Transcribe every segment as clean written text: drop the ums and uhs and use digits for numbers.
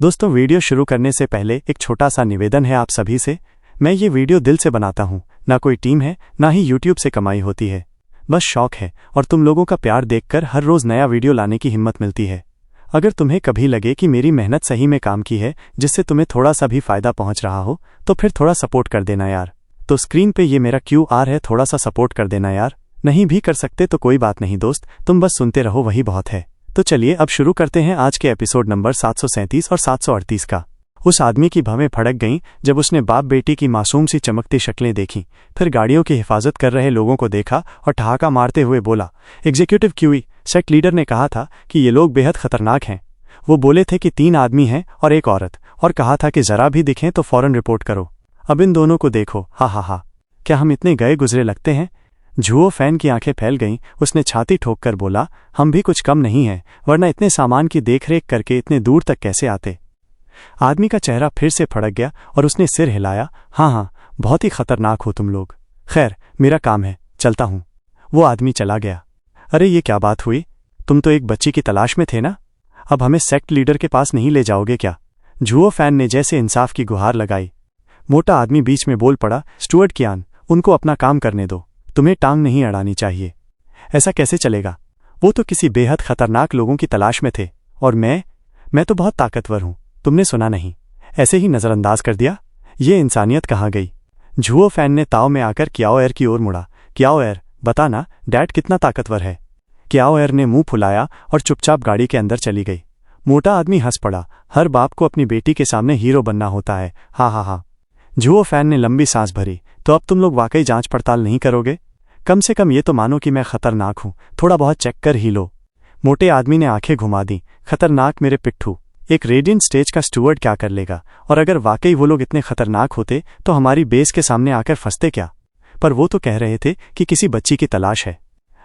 दोस्तों, वीडियो शुरू करने से पहले एक छोटा सा निवेदन है आप सभी से। मैं ये वीडियो दिल से बनाता हूँ, ना कोई टीम है, ना ही यूट्यूब से कमाई होती है। बस शौक है और तुम लोगों का प्यार देखकर हर रोज नया वीडियो लाने की हिम्मत मिलती है। अगर तुम्हें कभी लगे कि मेरी मेहनत सही में काम की है, जिससे तुम्हें थोड़ा सा भी फायदा पहुंच रहा हो, तो फिर थोड़ा सपोर्ट कर देना यार। तो स्क्रीन पे ये मेरा QR है, थोड़ा सा सपोर्ट कर देना यार। नहीं भी कर सकते तो कोई बात नहीं दोस्त, तुम बस सुनते रहो, वही बहुत है। तो चलिए अब शुरू करते हैं आज के एपिसोड नंबर 737 और 738 का। उस आदमी की भवें फड़क गईं जब उसने बाप बेटी की मासूम सी चमकती शक्लें देखीं, फिर गाड़ियों की हिफाजत कर रहे लोगों को देखा और ठहाका मारते हुए बोला, एग्जीक्यूटिव QE सेक्ट लीडर ने कहा था कि ये लोग बेहद खतरनाक हैं। वो बोले थे कि 3 आदमी हैं और 1 औरत, और कहा था कि जरा भी दिखें तो फौरन रिपोर्ट करो। अब इन दोनों को देखो, हा हा हा, क्या हम इतने गए गुजरे लगते हैं। जुओ फैन की आंखें फैल गईं, उसने छाती ठोककर बोला, हम भी कुछ कम नहीं हैं, वरना इतने सामान की देखरेख करके इतने दूर तक कैसे आते। आदमी का चेहरा फिर से फड़क गया और उसने सिर हिलाया, हाँ, बहुत ही खतरनाक हो तुम लोग। खैर, मेरा काम है, चलता हूं। वो आदमी चला गया। अरे ये क्या बात हुई, तुम तो एक बच्ची की तलाश में थे ना, अब हमें सेक्ट लीडर के पास नहीं ले जाओगे क्या। जुओ फैन ने जैसे इंसाफ की गुहार लगाई। मोटा आदमी बीच में बोल पड़ा, स्टुअर्ट कियान, उनको अपना काम करने दो, तुम्हें टांग नहीं अड़ानी चाहिए। ऐसा कैसे चलेगा, वो तो किसी बेहद खतरनाक लोगों की तलाश में थे, और मैं तो बहुत ताकतवर हूं, तुमने सुना नहीं, ऐसे ही नजरअंदाज कर दिया। ये इंसानियत कहाँ गई। जुओ फैन ने ताव में आकर क्याओ एर की ओर मुड़ा। क्याओ एर, बता ना डैड कितना ताकतवर है। क्याओ एर ने मुंह फुलाया और चुपचाप गाड़ी के अंदर चली गई। मोटा आदमी हंस पड़ा, हर बाप को अपनी बेटी के सामने हीरो बनना होता है, हा हा हा। जुओ फैन ने लंबी सांस भरी, तो अब तुम लोग वाकई जांच पड़ताल नहीं करोगे। कम से कम ये तो मानो कि मैं खतरनाक हूं, थोड़ा बहुत चेक कर ही लो। मोटे आदमी ने आंखें घुमा दी, खतरनाक मेरे पिट्ठू, एक रेडियंट स्टेज का स्टुअर्ड क्या कर लेगा, और अगर वाकई वो लोग इतने खतरनाक होते तो हमारी बेस के सामने आकर फंसते क्या। पर वो तो कह रहे थे कि किसी बच्ची की तलाश है।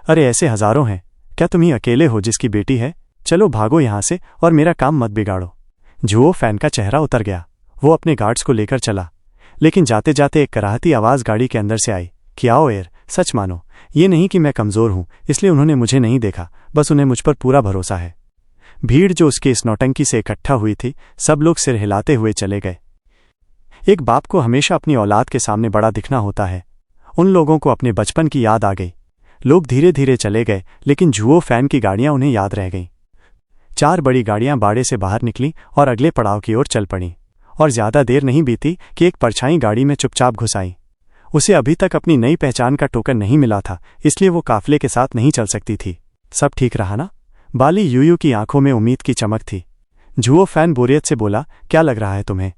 अरे ऐसे हजारों हैं, क्या तुम ही अकेले हो जिसकी बेटी है। चलो भागो यहां से और मेरा काम मत बिगाड़ो। जुओ फैन का चेहरा उतर गया। वो अपने गार्ड्स को लेकर चला, लेकिन जाते जाते एक कराहती आवाज गाड़ी के अंदर से आई, क्याओ एर, सच मानो, ये नहीं कि मैं कमजोर हूं इसलिए उन्होंने मुझे नहीं देखा, बस उन्हें मुझ पर पूरा भरोसा है। भीड़ जो उसके इस नौटंकी से इकट्ठा हुई थी, सब लोग सिर हिलाते हुए चले गए। एक बाप को हमेशा अपनी औलाद के सामने बड़ा दिखना होता है। उन लोगों को अपने बचपन की याद आ गई। लोग धीरे धीरे चले गए, लेकिन जुओ फैन की गाड़ियां उन्हें याद रह गईं। 4 बड़ी गाड़ियां बाड़े से बाहर निकलीं और अगले पड़ाव की ओर चल पड़ीं, और ज्यादा देर नहीं बीती कि एक परछाई गाड़ी में चुपचाप घुस आई। उसे अभी तक अपनी नई पहचान का टोकन नहीं मिला था, इसलिए वो काफिले के साथ नहीं चल सकती थी। सब ठीक रहा ना। बाली यूयू की आंखों में उम्मीद की चमक थी। जुओ फैन बोरियत से बोला, क्या लग रहा है तुम्हें।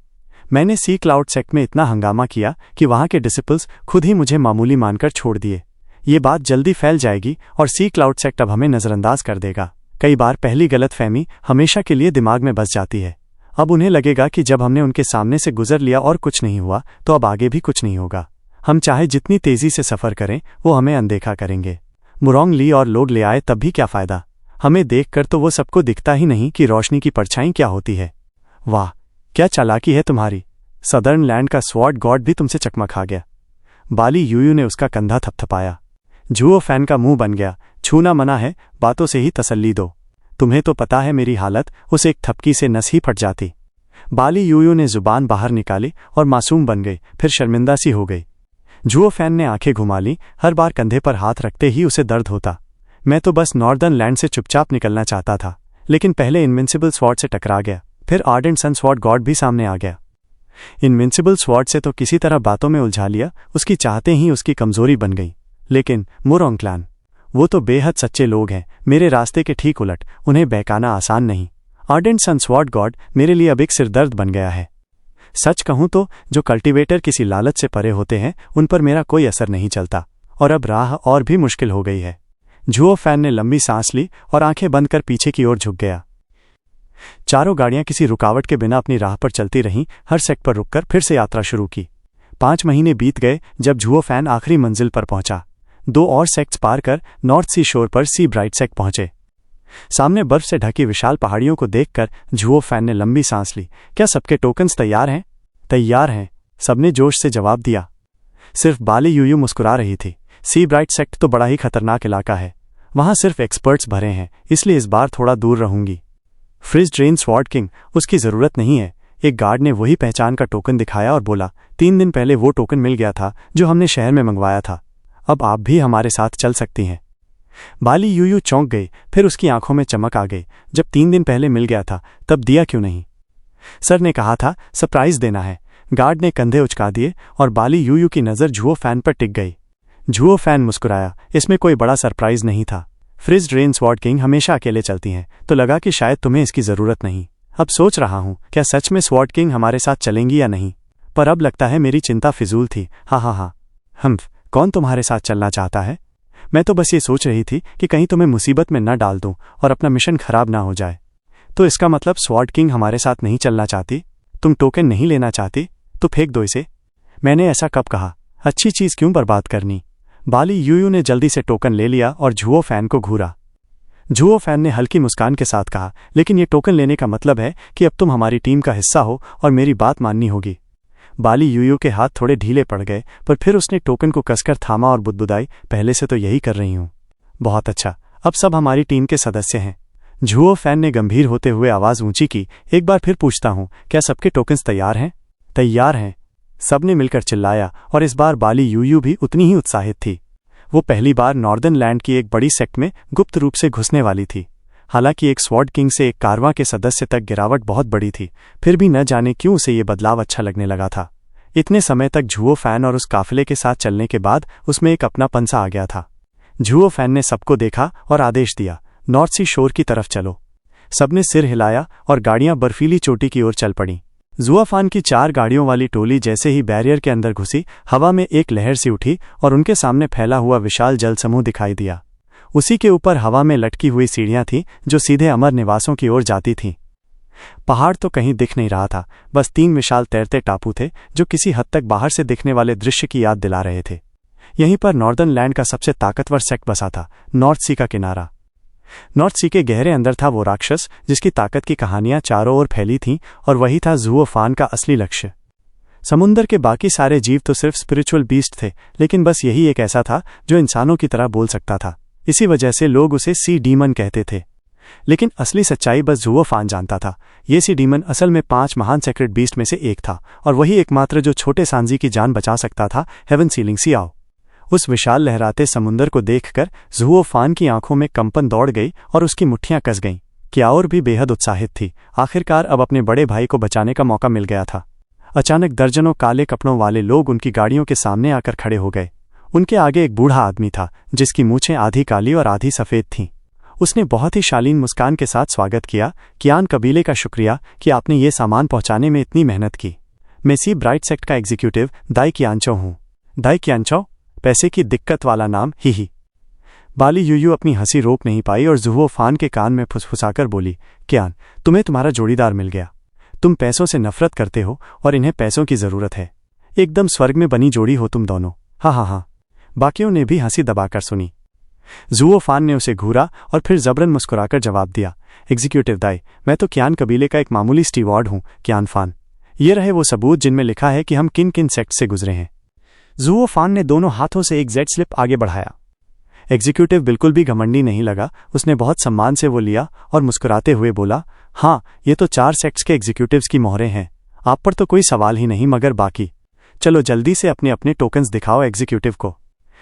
मैंने सी क्लाउड सेक्ट में इतना हंगामा किया कि वहां के डिसिपल्स खुद ही मुझे मामूली मानकर छोड़ दिए। ये बात जल्दी फैल जाएगी और सी क्लाउड सेक्ट अब हमें नजरअंदाज कर देगा। कई बार पहली गलतफहमी हमेशा के लिए दिमाग में बस जाती है। अब उन्हें लगेगा कि जब हमने उनके सामने से गुजर लिया और कुछ नहीं हुआ, तो अब आगे भी कुछ नहीं होगा। हम चाहे जितनी तेजी से सफर करें, वो हमें अनदेखा करेंगे। मुरोंग ली और लोग ले आए तब भी क्या फायदा। हमें देखकर तो वो सबको दिखता ही नहीं कि रोशनी की परछाई क्या होती है। वाह, क्या चालाकी है तुम्हारी। सदर्न लैंड का स्वॉर्ड गॉड भी तुमसे चकमा खा गया। बाली यूयू ने उसका कंधा थपथपाया। जुओ फैन का मुंह बन गया, छूना मना है, बातों से ही तसल्ली दो। तुम्हें तो पता है मेरी हालत, उस एक थपकी से नस ही फट जाती। बाली यूयू ने जुबान बाहर निकाली और मासूम बन गई, फिर शर्मिंदा सी हो गई। जुओ फैन ने आंखें घुमा ली, हर बार कंधे पर हाथ रखते ही उसे दर्द होता। मैं तो बस नॉर्दर्न लैंड से चुपचाप निकलना चाहता था, लेकिन पहले इनविंसिबल स्वॉर्ड से टकरा गया, फिर आर्डेंट सन स्वॉर्ड गॉड भी सामने आ गया। इनविंसिबल स्वॉर्ड से तो किसी तरह बातों में उलझा लिया, उसकी चाहते ही उसकी कमजोरी बन गई। लेकिन मुरोंग क्लैन, वो तो बेहद सच्चे लोग हैं, मेरे रास्ते के ठीक उलट, उन्हें बहकाना आसान नहीं। आर्डेंट सन स्वॉर्ड गॉड मेरे लिए अब एक सिरदर्द बन गया है। सच कहूं तो जो कल्टीवेटर किसी लालच से परे होते हैं, उन पर मेरा कोई असर नहीं चलता, और अब राह और भी मुश्किल हो गई है। जुओ फैन ने लंबी सांस ली और आंखें बंद कर पीछे की ओर झुक गया। चारों गाड़ियां किसी रुकावट के बिना अपनी राह पर चलती रहीं, हर सेक्ट पर रुककर फिर से यात्रा शुरू की। 5 महीने बीत गए जब जुओ फैन आखिरी मंजिल पर पहुंचा। 2 और सेक्ट्स पार कर नॉर्थ सी शोर पर सी ब्राइट सेक्ट पहुंचे। सामने बर्फ से ढकी विशाल पहाड़ियों को देखकर जुओ फैन ने लंबी सांस ली। क्या सबके टोकन्स तैयार हैं। तैयार हैं, सबने जोश से जवाब दिया। सिर्फ बाली यूयू मुस्कुरा रही थी। सी ब्राइट सेक्ट तो बड़ा ही खतरनाक इलाका है, वहां सिर्फ एक्सपर्ट्स भरे हैं, इसलिए इस बार थोड़ा दूर रहूंगी। फ्रिज ड्रेन स्वॉर्ड किंग, उसकी ज़रूरत नहीं है। एक गार्ड ने वही पहचान का टोकन दिखाया और बोला, 3 दिन पहले वो टोकन मिल गया था जो हमने शहर में मंगवाया था। अब आप भी हमारे साथ चल सकती हैं। बाली यूयू चौंक गई, फिर उसकी आंखों में चमक आ गई। जब 3 दिन पहले मिल गया था तब दिया क्यों नहीं? सर ने कहा था सरप्राइज देना है। गार्ड ने कंधे उचका दिए और बाली यूयू की नज़र झुओ फैन पर टिक गई। झुओ फैन मुस्कुराया, इसमें कोई बड़ा सरप्राइज नहीं था। फ्रिज ड्रेन स्वॉर्ड किंग हमेशा अकेले चलती हैं, तो लगा कि शायद तुम्हें इसकी ज़रूरत नहीं। अब सोच रहा हूं क्या सच में स्वॉर्ड किंग हमारे साथ चलेंगी या नहीं, पर अब लगता है मेरी चिंता फिजूल थी। हाँ, कौन तुम्हारे साथ चलना चाहता है? मैं तो बस ये सोच रही थी कि कहीं तुम्हें मुसीबत में न डाल दूं और अपना मिशन खराब ना हो जाए। तो इसका मतलब स्वॉर्ड किंग हमारे साथ नहीं चलना चाहती? तुम टोकन नहीं लेना चाहती? तो फेंक दो इसे। मैंने ऐसा कब कहा? अच्छी चीज़ क्यों बर्बाद करनी? बाली यूयू ने जल्दी से टोकन ले लिया और झुओ फैन को घूरा। झुओ फैन ने हल्की मुस्कान के साथ कहा, लेकिन ये टोकन लेने का मतलब है कि अब तुम हमारी टीम का हिस्सा हो और मेरी बात माननी होगी। बाली यूयू के हाथ थोड़े ढीले पड़ गए, पर फिर उसने टोकन को कसकर थामा और बुदबुदाई, पहले से तो यही कर रही हूं। बहुत अच्छा, अब सब हमारी टीम के सदस्य हैं। झुओ फैन ने गंभीर होते हुए आवाज़ ऊंची की, एक बार फिर पूछता हूं, क्या सबके टोकन्स तैयार हैं? तैयार हैं, सबने मिलकर चिल्लाया, और इस बार बाली यूयू भी उतनी ही उत्साहित थी। वो पहली बार नॉर्दर्न लैंड की एक बड़ी सेक्ट में गुप्त रूप से घुसने वाली थी। हालांकि एक स्वॉर्ड किंग से एक कारवां के सदस्य तक गिरावट बहुत बड़ी थी, फिर भी न जाने क्यों उसे ये बदलाव अच्छा लगने लगा था। इतने समय तक झुओ फैन और उस काफिले के साथ चलने के बाद उसमें एक अपनापन सा आ गया था। झुओ फैन ने सबको देखा और आदेश दिया, नॉर्थ सी शोर की तरफ चलो। सबने सिर हिलाया और गाड़ियां बर्फीली चोटी की ओर चल पड़ीं। जुआफान की 4 गाड़ियों वाली टोली जैसे ही बैरियर के अंदर घुसी, हवा में एक लहर सी उठी और उनके सामने फैला हुआ विशाल जल समूह दिखाई दिया। उसी के ऊपर हवा में लटकी हुई सीढ़ियां थीं जो सीधे अमर निवासों की ओर जाती थीं। पहाड़ तो कहीं दिख नहीं रहा था, बस 3 विशाल तैरते टापू थे जो किसी हद तक बाहर से दिखने वाले दृश्य की याद दिला रहे थे। यहीं पर नॉर्दर्न लैंड का सबसे ताकतवर सेक्ट बसा था, नॉर्थ सी का किनारा। नॉर्थ सी के गहरे अंदर था वो राक्षस जिसकी ताकत की कहानियां चारों ओर फैली थीं, और वही था झुओ फान का असली लक्ष्य। समुंदर के बाकी सारे जीव तो सिर्फ स्पिरिचुअल बीस्ट थे, लेकिन बस यही एक ऐसा था जो इंसानों की तरह बोल सकता था। इसी वजह से लोग उसे सी डीमन कहते थे। लेकिन असली सच्चाई बस झुओ फान जानता था। ये सी डीमन असल में 5 महान सेक्रेट बीस्ट में से एक था, और वही एकमात्र जो छोटे सांजी की जान बचा सकता था, हेवन सीलिंग सियाओ। उस विशाल लहराते समुंदर को देखकर झुओ फान की आंखों में कंपन दौड़ गई और उसकी मुट्ठियां कस गईं। क्याओर भी बेहद उत्साहित थी। आखिरकार अब अपने बड़े भाई को बचाने का मौका मिल गया था। अचानक दर्जनों काले कपड़ों वाले लोग उनकी गाड़ियों के सामने आकर खड़े हो गए। उनके आगे एक बूढ़ा आदमी था जिसकी मूछें आधी काली और आधी सफ़ेद थीं। उसने बहुत ही शालीन मुस्कान के साथ स्वागत किया, कियान कबीले का शुक्रिया कि आपने ये सामान पहुंचाने में इतनी मेहनत की। मैं सी ब्राइट सेक्ट का एग्जीक्यूटिव दाई कियानचो हूँ। दाई कियानचो, पैसे की दिक्कत वाला नाम, ही। बाली यूयू अपनी हंसी रोक नहीं पाई और झुओ फान के कान में फुसफुसाकर बोली, कियान, तुम्हें तुम्हारा जोड़ीदार मिल गया। तुम पैसों से नफरत करते हो और इन्हें पैसों की ज़रूरत है। एकदम स्वर्ग में बनी जोड़ी हो तुम दोनों। हाँ। बाकियों ने भी हंसी दबाकर सुनी। झुओ फान ने उसे घूरा और फिर जबरन मुस्कुराकर जवाब दिया, एग्जीक्यूटिव दाई, मैं तो कियान कबीले का एक मामूली स्टीवार्ड हूँ, कियान फान। ये रहे वो सबूत जिनमें लिखा है कि हम किन किन सेक्ट से गुजरे हैं। झुओ फान ने दोनों हाथों से एक जेड स्लिप आगे बढ़ाया। एग्जीक्यूटिव बिल्कुल भी घमंडी नहीं लगा। उसने बहुत सम्मान से वो लिया और मुस्कुराते हुए बोला, हाँ, ये तो 4 सेक्ट्स के एग्जीक्यूटिव्स की मोहरें हैं। आप पर तो कोई सवाल ही नहीं, मगर बाकी, चलो जल्दी से अपने अपने टोकन्स दिखाओ एग्जीक्यूटिव को।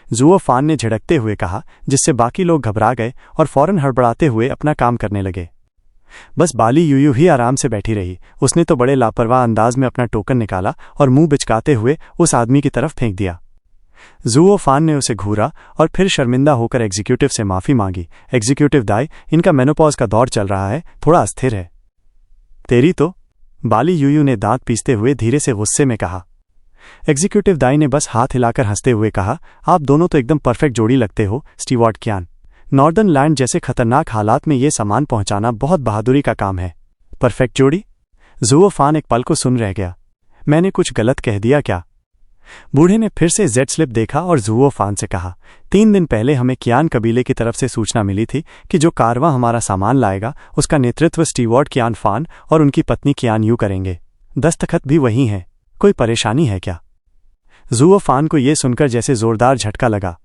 झुओ फान ने झिड़कते हुए कहा, जिससे बाकी लोग घबरा गए और फौरन हड़बड़ाते हुए अपना काम करने लगे। बस बाली यूयू ही आराम से बैठी रही। उसने तो बड़े लापरवाह अंदाज में अपना टोकन निकाला और मुंह बिचकाते हुए उस आदमी की तरफ फेंक दिया। झुओ फान ने उसे घूरा और फिर शर्मिंदा होकर एग्जीक्यूटिव से माफी मांगी, एग्जीक्यूटिव दाई, इनका मेनोपॉज का दौर चल रहा है, थोड़ा अस्थिर है। तेरी तो, बाली यूयू ने दांत पीसते हुए धीरे से गुस्से में कहा। एग्जीक्यूटिव दाई ने बस हाथ हिलाकर हंसते हुए कहा, आप दोनों तो एकदम परफेक्ट जोड़ी लगते हो, स्टीवार्ड कियान। नॉर्दर्न लैंड जैसे खतरनाक हालात में ये सामान पहुंचाना बहुत बहादुरी का काम है। परफेक्ट जोड़ी? झुओ फान एक पल को सुन रह गया। मैंने कुछ गलत कह दिया क्या? बूढ़े ने फिर से जेड स्लिप देखा और झुओ फान से कहा, 3 दिन पहले हमें कियान कबीले की तरफ से सूचना मिली थी कि जो कारवां हमारा सामान लाएगा उसका नेतृत्व स्टीवार्ड कियान फान और उनकी पत्नी कियान यू करेंगे। दस्तखत भी वही हैं। कोई परेशानी है क्या? झुओ फान को यह सुनकर जैसे जोरदार झटका लगा।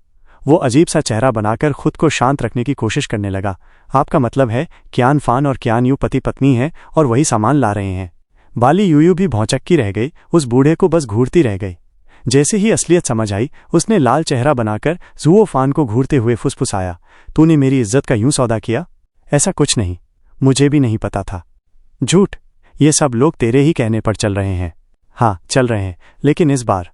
वो अजीब सा चेहरा बनाकर खुद को शांत रखने की कोशिश करने लगा। आपका मतलब है कियान फान और कियान यू पति पत्नी हैं और वही सामान ला रहे हैं। बाली यूयू भी भौचक्की रह गई, उस बूढ़े को बस घूरती रह गई। जैसे ही असलियत समझ आई, उसने लाल चेहरा बनाकर जुओ फान को घूरते हुए फुसफुसाया, तूने मेरी इज्जत का यूं सौदा किया? ऐसा कुछ नहीं, मुझे भी नहीं पता था। झूठ, ये सब लोग तेरे ही कहने पर चल रहे हैं। हाँ, चल रहे हैं, लेकिन इस बार।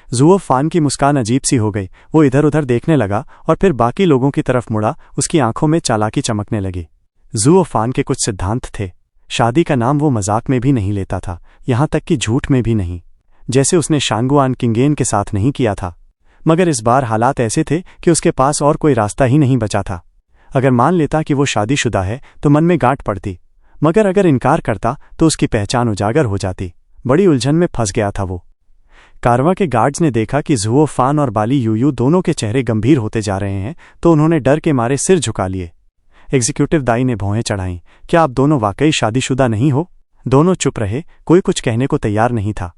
जुओ फान की मुस्कान अजीब सी हो गई। वो इधर उधर देखने लगा और फिर बाकी लोगों की तरफ मुड़ा। उसकी आंखों में चालाकी चमकने लगी। जुओ फान के कुछ सिद्धांत थे। शादी का नाम वो मजाक में भी नहीं लेता था, यहां तक कि झूठ में भी नहीं, जैसे उसने शांगुआन किंगेन के साथ नहीं किया था। मगर इस बार हालात ऐसे थे कि उसके पास और कोई रास्ता ही नहीं बचा था। अगर मान लेता कि वो शादीशुदा है तो मन में गांठ पड़ती, मगर अगर इनकार करता तो उसकी पहचान उजागर हो जाती। बड़ी उलझन में फंस गया था वो। कारवां के गार्ड्स ने देखा कि जुओ फान और बाली यूयू दोनों के चेहरे गंभीर होते जा रहे हैं, तो उन्होंने डर के मारे सिर झुका लिए। एग्जीक्यूटिव दाई ने भौहें चढ़ाईं, क्या आप दोनों वाकई शादीशुदा नहीं हो? दोनों चुप रहे, कोई कुछ कहने को तैयार नहीं था।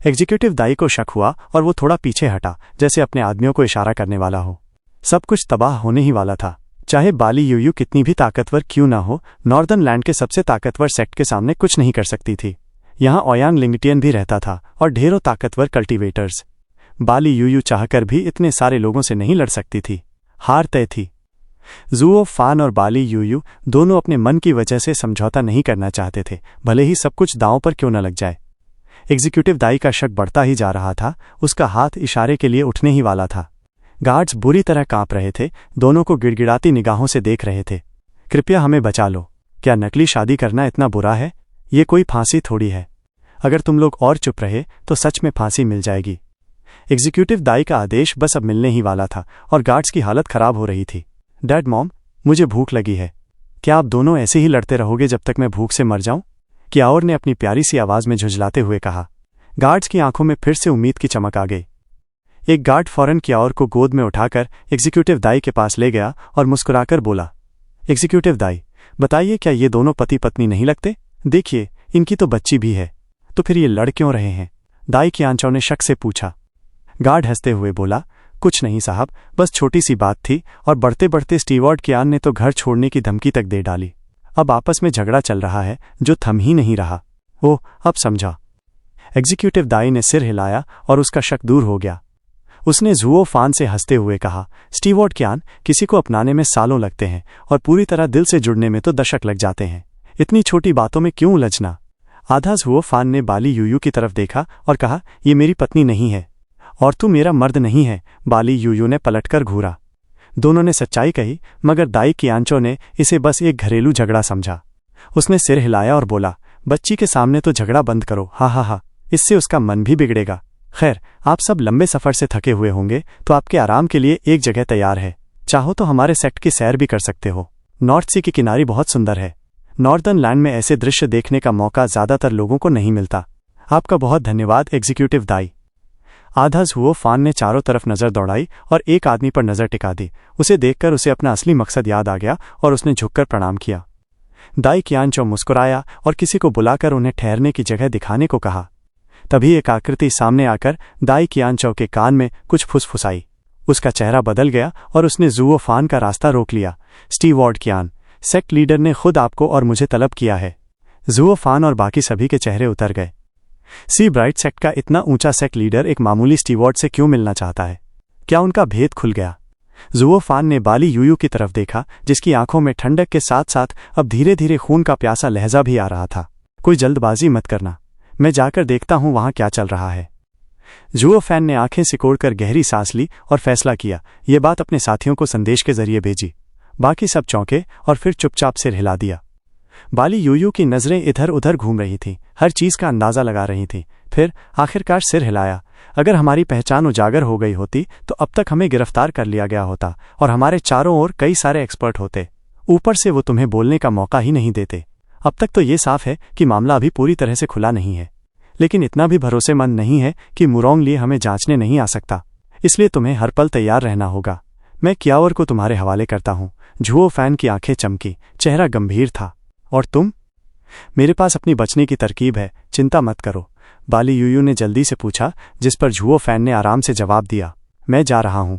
एग्जीक्यूटिव दाई को शक हुआ और वो थोड़ा पीछे हटा, जैसे अपने आदमियों को इशारा करने वाला हो। सब कुछ तबाह होने ही वाला था। चाहे बाली यूयू कितनी भी ताकतवर क्यों ना हो, नॉर्दर्न लैंड के सबसे ताकतवर सेक्ट के सामने कुछ नहीं कर सकती थी। यहाँ ओयांग लिंगटियन भी रहता था और ढेरों ताकतवर कल्टीवेटर्स। बाली यूयू चाहकर भी इतने सारे लोगों से नहीं लड़ सकती थी। हार तय थी। जुओ फान और बाली यूयू दोनों अपने मन की वजह से समझौता नहीं करना चाहते थे, भले ही सब कुछ दांव पर क्यों न लग जाए। एग्जीक्यूटिव दाई का शक बढ़ता ही जा रहा था। उसका हाथ इशारे के लिए उठने ही वाला था। गार्ड्स बुरी तरह कांप रहे थे, दोनों को गिड़गिड़ाती निगाहों से देख रहे थे। कृपया हमें बचा लो। क्या नकली शादी करना इतना बुरा है? ये कोई फांसी थोड़ी है। अगर तुम लोग और चुप रहे तो सच में फांसी मिल जाएगी। एग्जीक्यूटिव दाई का आदेश बस अब मिलने ही वाला था और गार्ड्स की हालत खराब हो रही थी। डैड मॉम, मुझे भूख लगी है। क्या आप दोनों ऐसे ही लड़ते रहोगे जब तक मैं भूख से मर जाऊं? कियाओर ने अपनी प्यारी सी आवाज में झुंझलाते हुए कहा। गार्ड्स की आंखों में फिर से उम्मीद की चमक आ गई। एक गार्ड फौरन कियाओर को गोद में उठाकर एग्जीक्यूटिव दाई के पास ले गया और मुस्कुराकर बोला, एग्जीक्यूटिव दाई, बताइए क्या ये दोनों पति पत्नी नहीं लगते? देखिए, इनकी तो बच्ची भी है, तो फिर ये लड़ क्यों रहे हैं? दाई कियांचो ने शक से पूछा। गार्ड हंसते हुए बोला, कुछ नहीं साहब, बस छोटी सी बात थी और बढ़ते बढ़ते स्टीवर्ड कियान ने तो घर छोड़ने की धमकी तक दे डाली। अब आपस में झगड़ा चल रहा है जो थम ही नहीं रहा। ओह, अब समझा। एग्जीक्यूटिव दाई ने सिर हिलाया और उसका शक दूर हो गया। उसने जुओ फान से हंसते हुए कहा, स्टीवर्ड कियान, किसी को अपनाने में सालों लगते हैं और पूरी तरह दिल से जुड़ने में तो दशक लग जाते हैं। इतनी छोटी बातों में क्यों उलझना? आधा जुओ फान ने बाली यूयू की तरफ देखा और कहा, ये मेरी पत्नी नहीं है और तू मेरा मर्द नहीं है। बाली यूयू ने पलटकर घूरा। दोनों ने सच्चाई कही, मगर दाई कियांचो ने इसे बस एक घरेलू झगड़ा समझा। उसने सिर हिलाया और बोला, बच्ची के सामने तो झगड़ा बंद करो। हा हा हा, इससे उसका मन भी बिगड़ेगा। खैर, आप सब लंबे सफर से थके हुए होंगे, तो आपके आराम के लिए एक जगह तैयार है। चाहो तो हमारे सेक्ट की सैर भी कर सकते हो। नॉर्थ सी की किनारी बहुत सुंदर है। नॉर्दर्न लैंड में ऐसे दृश्य देखने का मौका ज्यादातर लोगों को नहीं मिलता। आपका बहुत धन्यवाद एग्जीक्यूटिव दाई। आधा जुओ फान ने चारों तरफ नजर दौड़ाई और एक आदमी पर नजर टिका दी। उसे देखकर उसे अपना असली मकसद याद आ गया और उसने झुककर प्रणाम किया। दाई कियांचो मुस्कुराया और किसी को बुलाकर उन्हें ठहरने की जगह दिखाने को कहा। तभी एक आकृति सामने आकर दाई कियांचो के कान में कुछ फुसफुसाई। उसका चेहरा बदल गया और उसने जुओ फान का रास्ता रोक लिया। स्टीवर्ड कियान, सेक्ट लीडर ने खुद आपको और मुझे तलब किया है। जुओ फान और बाकी सभी के चेहरे उतर गए। सी ब्राइट सेक्ट का इतना ऊंचा सेक्ट लीडर एक मामूली स्टीवर्ड से क्यों मिलना चाहता है? क्या उनका भेद खुल गया? जुओ फान ने बाली यूयू की तरफ देखा, जिसकी आंखों में ठंडक के साथ साथ अब धीरे धीरे खून का प्यासा लहजा भी आ रहा था। कोई जल्दबाजी मत करना, मैं जाकर देखता हूं वहां क्या चल रहा है। जुओ फैन ने आंखें सिकोड़कर गहरी सांस ली और फैसला किया। ये बात अपने साथियों को संदेश के जरिए भेजी। बाकी सब चौंके और फिर चुपचाप सिर हिला दिया। बाली यूयू की नजरें इधर उधर घूम रही थीं, हर चीज का अंदाजा लगा रही थीं। फिर आखिरकार सिर हिलाया। अगर हमारी पहचान उजागर हो गई होती तो अब तक हमें गिरफ्तार कर लिया गया होता और हमारे चारों ओर कई सारे एक्सपर्ट होते। ऊपर से वो तुम्हें बोलने का मौका ही नहीं देते। अब तक तो ये साफ है कि मामला अभी पूरी तरह से खुला नहीं है, लेकिन इतना भी भरोसेमंद नहीं है कि मुरोंग लिए हमें जांचने नहीं आ सकता। इसलिए तुम्हें हर पल तैयार रहना होगा। मैं कियाओर को तुम्हारे हवाले करता हूं। जुओ फैन की आंखें चमकी, चेहरा गंभीर था। और तुम? मेरे पास अपनी बचने की तरकीब है, चिंता मत करो, बाली यूयू ने जल्दी से पूछा, जिस पर जुओ फैन ने आराम से जवाब दिया, मैं जा रहा हूं।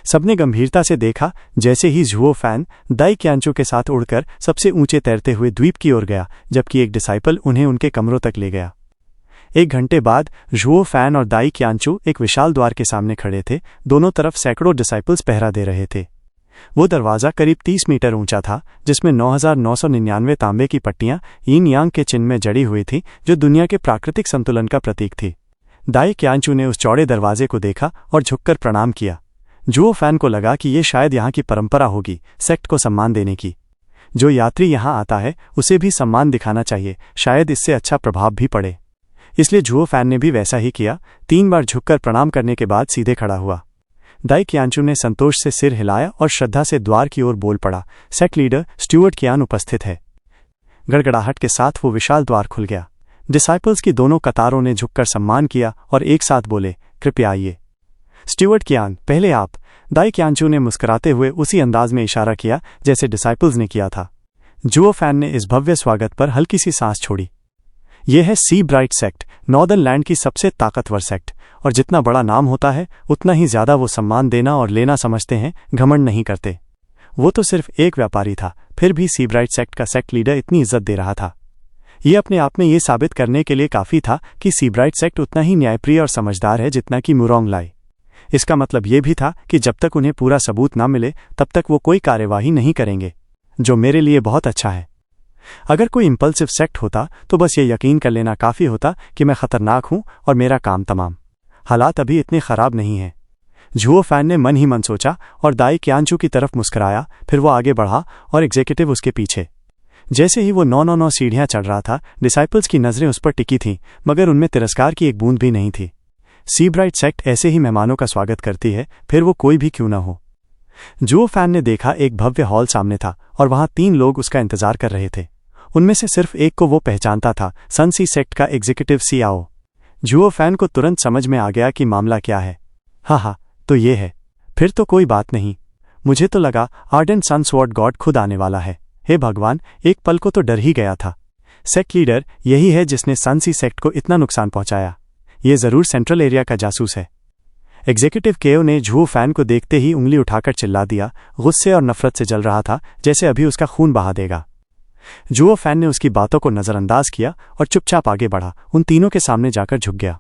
सबने गंभीरता से देखा जैसे ही झुओ फैन दाई क्यांचू के साथ उड़कर सबसे ऊंचे तैरते हुए द्वीप की ओर गया, जबकि एक डिसाइपल उन्हें उनके कमरों तक ले गया। 1 घंटे बाद झुओ फैन और दाई क्यांचू एक विशाल द्वार के सामने खड़े थे। दोनों तरफ सैकड़ों डिसाइपल्स पहरा दे रहे थे। वो दरवाज़ा करीब 30 मीटर ऊंचा था, जिसमें 9,999 तांबे की पट्टियां यीन यांग के चिन्ह में जड़ी हुई थी, जो दुनिया के प्राकृतिक संतुलन का प्रतीक थी। दाई क्यांचू ने उस चौड़े दरवाजे को देखा और झुककर प्रणाम किया। झुओ फैन को लगा कि ये शायद यहाँ की परंपरा होगी, सेक्ट को सम्मान देने की। जो यात्री यहाँ आता है उसे भी सम्मान दिखाना चाहिए, शायद इससे अच्छा प्रभाव भी पड़े। इसलिए झुओ फैन ने भी वैसा ही किया। 3 बार झुककर प्रणाम करने के बाद सीधे खड़ा हुआ। दाई क्यांचू ने संतोष से सिर हिलाया और श्रद्धा से द्वार की ओर बोल पड़ा, सेक्ट लीडर स्टुअर्ट कियान उपस्थित है। गड़गड़ाहट के साथ वो विशाल द्वार खुल गया। डिसाइपल्स की दोनों कतारों ने झुककर सम्मान किया और एक साथ बोले, कृपया आइए। स्टुअर्ट कियान, पहले आप। दाई क्यांचू ने मुस्कुराते हुए उसी अंदाज में इशारा किया जैसे डिसाइपल्स ने किया था। झुओ फैन ने इस भव्य स्वागत पर हल्की सी सांस छोड़ी। यह है सी ब्राइट सेक्ट, नॉर्दर्न लैंड की सबसे ताकतवर सेक्ट, और जितना बड़ा नाम होता है उतना ही ज्यादा वो सम्मान देना और लेना समझते हैं, घमंड नहीं करते। वो तो सिर्फ एक व्यापारी था, फिर भी सी ब्राइट सेक्ट का सेक्ट लीडर इतनी इज्जत दे रहा था। ये अपने आप में ये साबित करने के लिए काफी था कि सी ब्राइट सेक्ट उतना ही न्यायप्रिय और समझदार है जितना कि मुरोंग लाई। इसका मतलब ये भी था कि जब तक उन्हें पूरा सबूत न मिले तब तक वो कोई कार्यवाही नहीं करेंगे, जो मेरे लिए बहुत अच्छा है। अगर कोई इंपल्सिव सेक्ट होता तो बस ये यकीन कर लेना काफ़ी होता कि मैं खतरनाक हूं और मेरा काम तमाम। हालात अभी इतने खराब नहीं हैं। झुओ फैन ने मन ही मन सोचा और दाई क्यांचू की तरफ मुस्कुराया। फिर वो आगे बढ़ा और एग्जीक्यूटिव उसके पीछे। जैसे ही वो 999 सीढ़ियां चढ़ रहा था, डिसाइपल्स की नज़रें उस पर टिकी थीं, मगर उनमें तिरस्कार की एक बूंद भी नहीं थी। सी ब्राइट सेक्ट ऐसे ही मेहमानों का स्वागत करती है, फिर वो कोई भी क्यों न हो। झुओ फैन ने देखा एक भव्य हॉल सामने था और वहां 3 लोग उसका इंतजार कर रहे थे। उनमें से सिर्फ एक को वो पहचानता था, सन सी सेक्ट का एग्जीक्यूटिव सीआओ। झुओ फैन को तुरंत समझ में आ गया कि मामला क्या है। हाँ, तो ये है। फिर तो कोई बात नहीं। मुझे तो लगा आर्डेंट सन स्वॉर्ड गॉड खुद आने वाला है। हे भगवान, एक पल को तो डर ही गया था। सेक्ट लीडर यही है जिसने सन सी सेक्ट को इतना नुकसान पहुंचाया। ये जरूर सेंट्रल एरिया का जासूस है। एग्जीक्यूटिव केओ ने झुओ फैन को देखते ही उंगली उठाकर चिल्ला दिया। गुस्से और नफरत से जल रहा था, जैसे अभी उसका खून बहा देगा। झुओ फैन ने उसकी बातों को नजरअंदाज किया और चुपचाप आगे बढ़ा, उन तीनों के सामने जाकर झुक गया।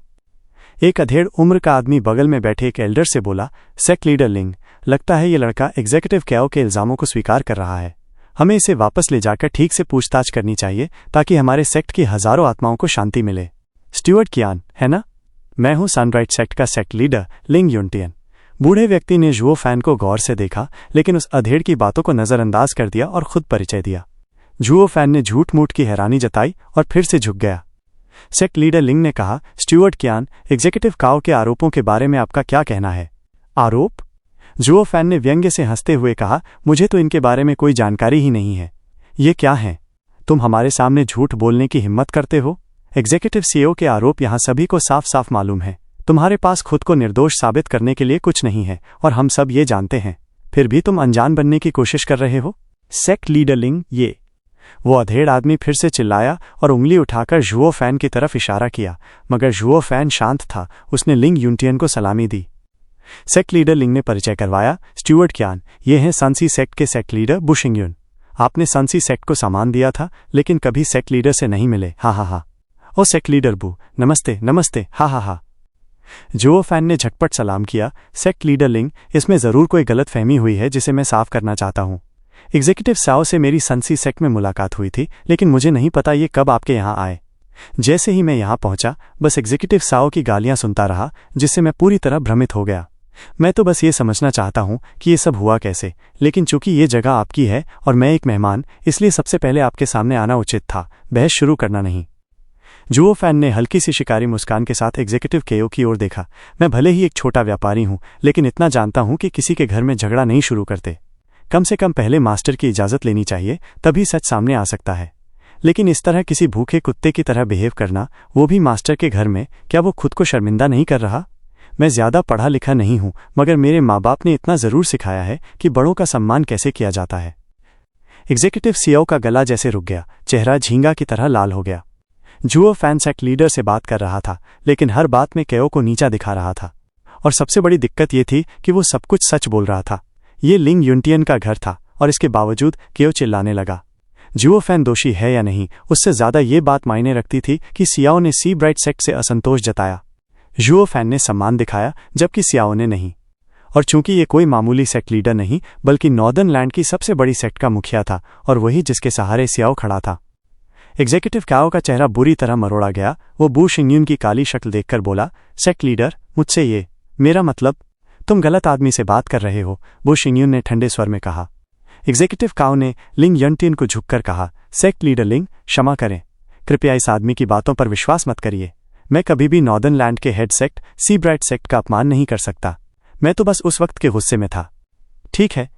एक अधेड़ उम्र का आदमी बगल में बैठे एक एल्डर से बोला, सेक्ट लीडर लिंग, लगता है ये लड़का एग्जीक्यूटिव केओ के इल्जामों को स्वीकार कर रहा है। हमें इसे वापस ले जाकर ठीक से पूछताछ करनी चाहिए ताकि हमारे सेक्ट की हजारों आत्माओं को शांति मिले। स्टुअर्ट कियान, है ना? मैं हूं सनब्राइट सेक्ट का सेक्ट लीडर लिंग युनटियन। बूढ़े व्यक्ति ने झुओ फैन को गौर से देखा, लेकिन उस अधेड़ की बातों को नजरअंदाज कर दिया और खुद परिचय दिया। झुओ फैन ने झूठ मूठ की हैरानी जताई और फिर से झुक गया। सेक्ट लीडर लिंग ने कहा, स्टुअर्ट कियान, एग्जीक्यूटिव काओ के आरोपों के बारे में आपका क्या कहना है? आरोप? झुओ फैन ने व्यंग्य से हंसते हुए कहा, मुझे तो इनके बारे में कोई जानकारी ही नहीं है। ये क्या है? तुम हमारे सामने झूठ बोलने की हिम्मत करते हो? एग्जीक्यूटिव सीईओ के आरोप यहाँ सभी को साफ साफ मालूम है। तुम्हारे पास खुद को निर्दोष साबित करने के लिए कुछ नहीं है और हम सब ये जानते हैं, फिर भी तुम अनजान बनने की कोशिश कर रहे हो। सेक्ट लीडर लिंग, ये। वो अधेड़ आदमी फिर से चिल्लाया और उंगली उठाकर झुओ फैन की तरफ इशारा किया, मगर झुओ फैन शांत था। उसने लिंग युनटियन को सलामी दी। सेक्ट लीडर लिंग ने परिचय करवाया, स्टुअर्ट कियान, ये हैं सनसी सेक्ट के सेक्ट लीडर बुशिंगयुन। आपने सनसी सेक्ट को सामान दिया था, लेकिन कभी सेक्ट लीडर से नहीं मिले। हा। ओ सेक्ट लीडर बू, नमस्ते नमस्ते, हा। झुओ फैन ने झटपट सलाम किया। सेक्ट लीडर लिंग, इसमें जरूर कोई गलतफहमी हुई है जिसे मैं साफ करना चाहता हूँ। एग्जीक्यूटिव साओ से मेरी सनसी सेक्ट में मुलाकात हुई थी, लेकिन मुझे नहीं पता ये कब आपके यहाँ आए। जैसे ही मैं यहाँ पहुंचा, बस एग्जीक्यूटिव साओ की गालियां सुनता रहा, जिससे मैं पूरी तरह भ्रमित हो गया। मैं तो बस ये समझना चाहता हूँ कि ये सब हुआ कैसे, लेकिन चूंकि ये जगह आपकी है और मैं एक मेहमान, इसलिए सबसे पहले आपके सामने आना उचित था, बहस शुरू करना नहीं। झुओ फैन ने हल्की सी शिकारी मुस्कान के साथ एग्जीक्यूटिव केओ की ओर देखा। मैं भले ही एक छोटा व्यापारी हूँ, लेकिन इतना जानता हूँ कि किसी के घर में झगड़ा नहीं शुरू करते। कम से कम पहले मास्टर की इजाज़त लेनी चाहिए, तभी सच सामने आ सकता है। लेकिन इस तरह किसी भूखे कुत्ते की तरह बिहेव करना, वो भी मास्टर के घर में, क्या वो खुद को शर्मिंदा नहीं कर रहा? मैं ज़्यादा पढ़ा लिखा नहीं हूँ, मगर मेरे माँ बाप ने इतना ज़रूर सिखाया है कि बड़ों का सम्मान कैसे किया जाता है। एग्जीक्यूटिव सीईओ का गला जैसे रुक गया, चेहरा झींगा की तरह लाल हो गया। झुओ फैन सेक्ट लीडर से बात कर रहा था, लेकिन हर बात में केओ को नीचा दिखा रहा था। और सबसे बड़ी दिक्कत ये थी कि वो सब कुछ सच बोल रहा था। ये लिंग युनटियन का घर था और इसके बावजूद केओ चिल्लाने लगा। जुओ फैन दोषी है या नहीं, उससे ज्यादा ये बात मायने रखती थी कि सियाओ ने सी ब्राइट सेक्ट से असंतोष जताया। जुओ फैन ने सम्मान दिखाया जबकि सियाओ ने नहीं। और चूंकि ये कोई मामूली सेक्ट लीडर नहीं बल्कि नॉर्दर्न लैंड की सबसे बड़ी सेक्ट का मुखिया था और वही जिसके सहारे सियाओ खड़ा था। एग्जीक्यूटिव काओ का चेहरा बुरी तरह मरोड़ा गया। वो बू शिंगयून की काली शक्ल देखकर बोला, सेक्ट लीडर, मुझसे ये मेरा मतलब, तुम गलत आदमी से बात कर रहे हो, बू शिंगयून ने ठंडे स्वर में कहा। एग्जीक्यूटिव काओ ने लिंग युनटियन को झुककर कहा, सेक्ट लीडर लिंग, क्षमा करें, कृपया इस आदमी की बातों पर विश्वास मत करिए। मैं कभी भी नॉर्दर्न लैंड के हेड सेक्ट सी ब्राइट सेक्ट का अपमान नहीं कर सकता। मैं तो बस उस वक्त के गुस्से में था। ठीक है,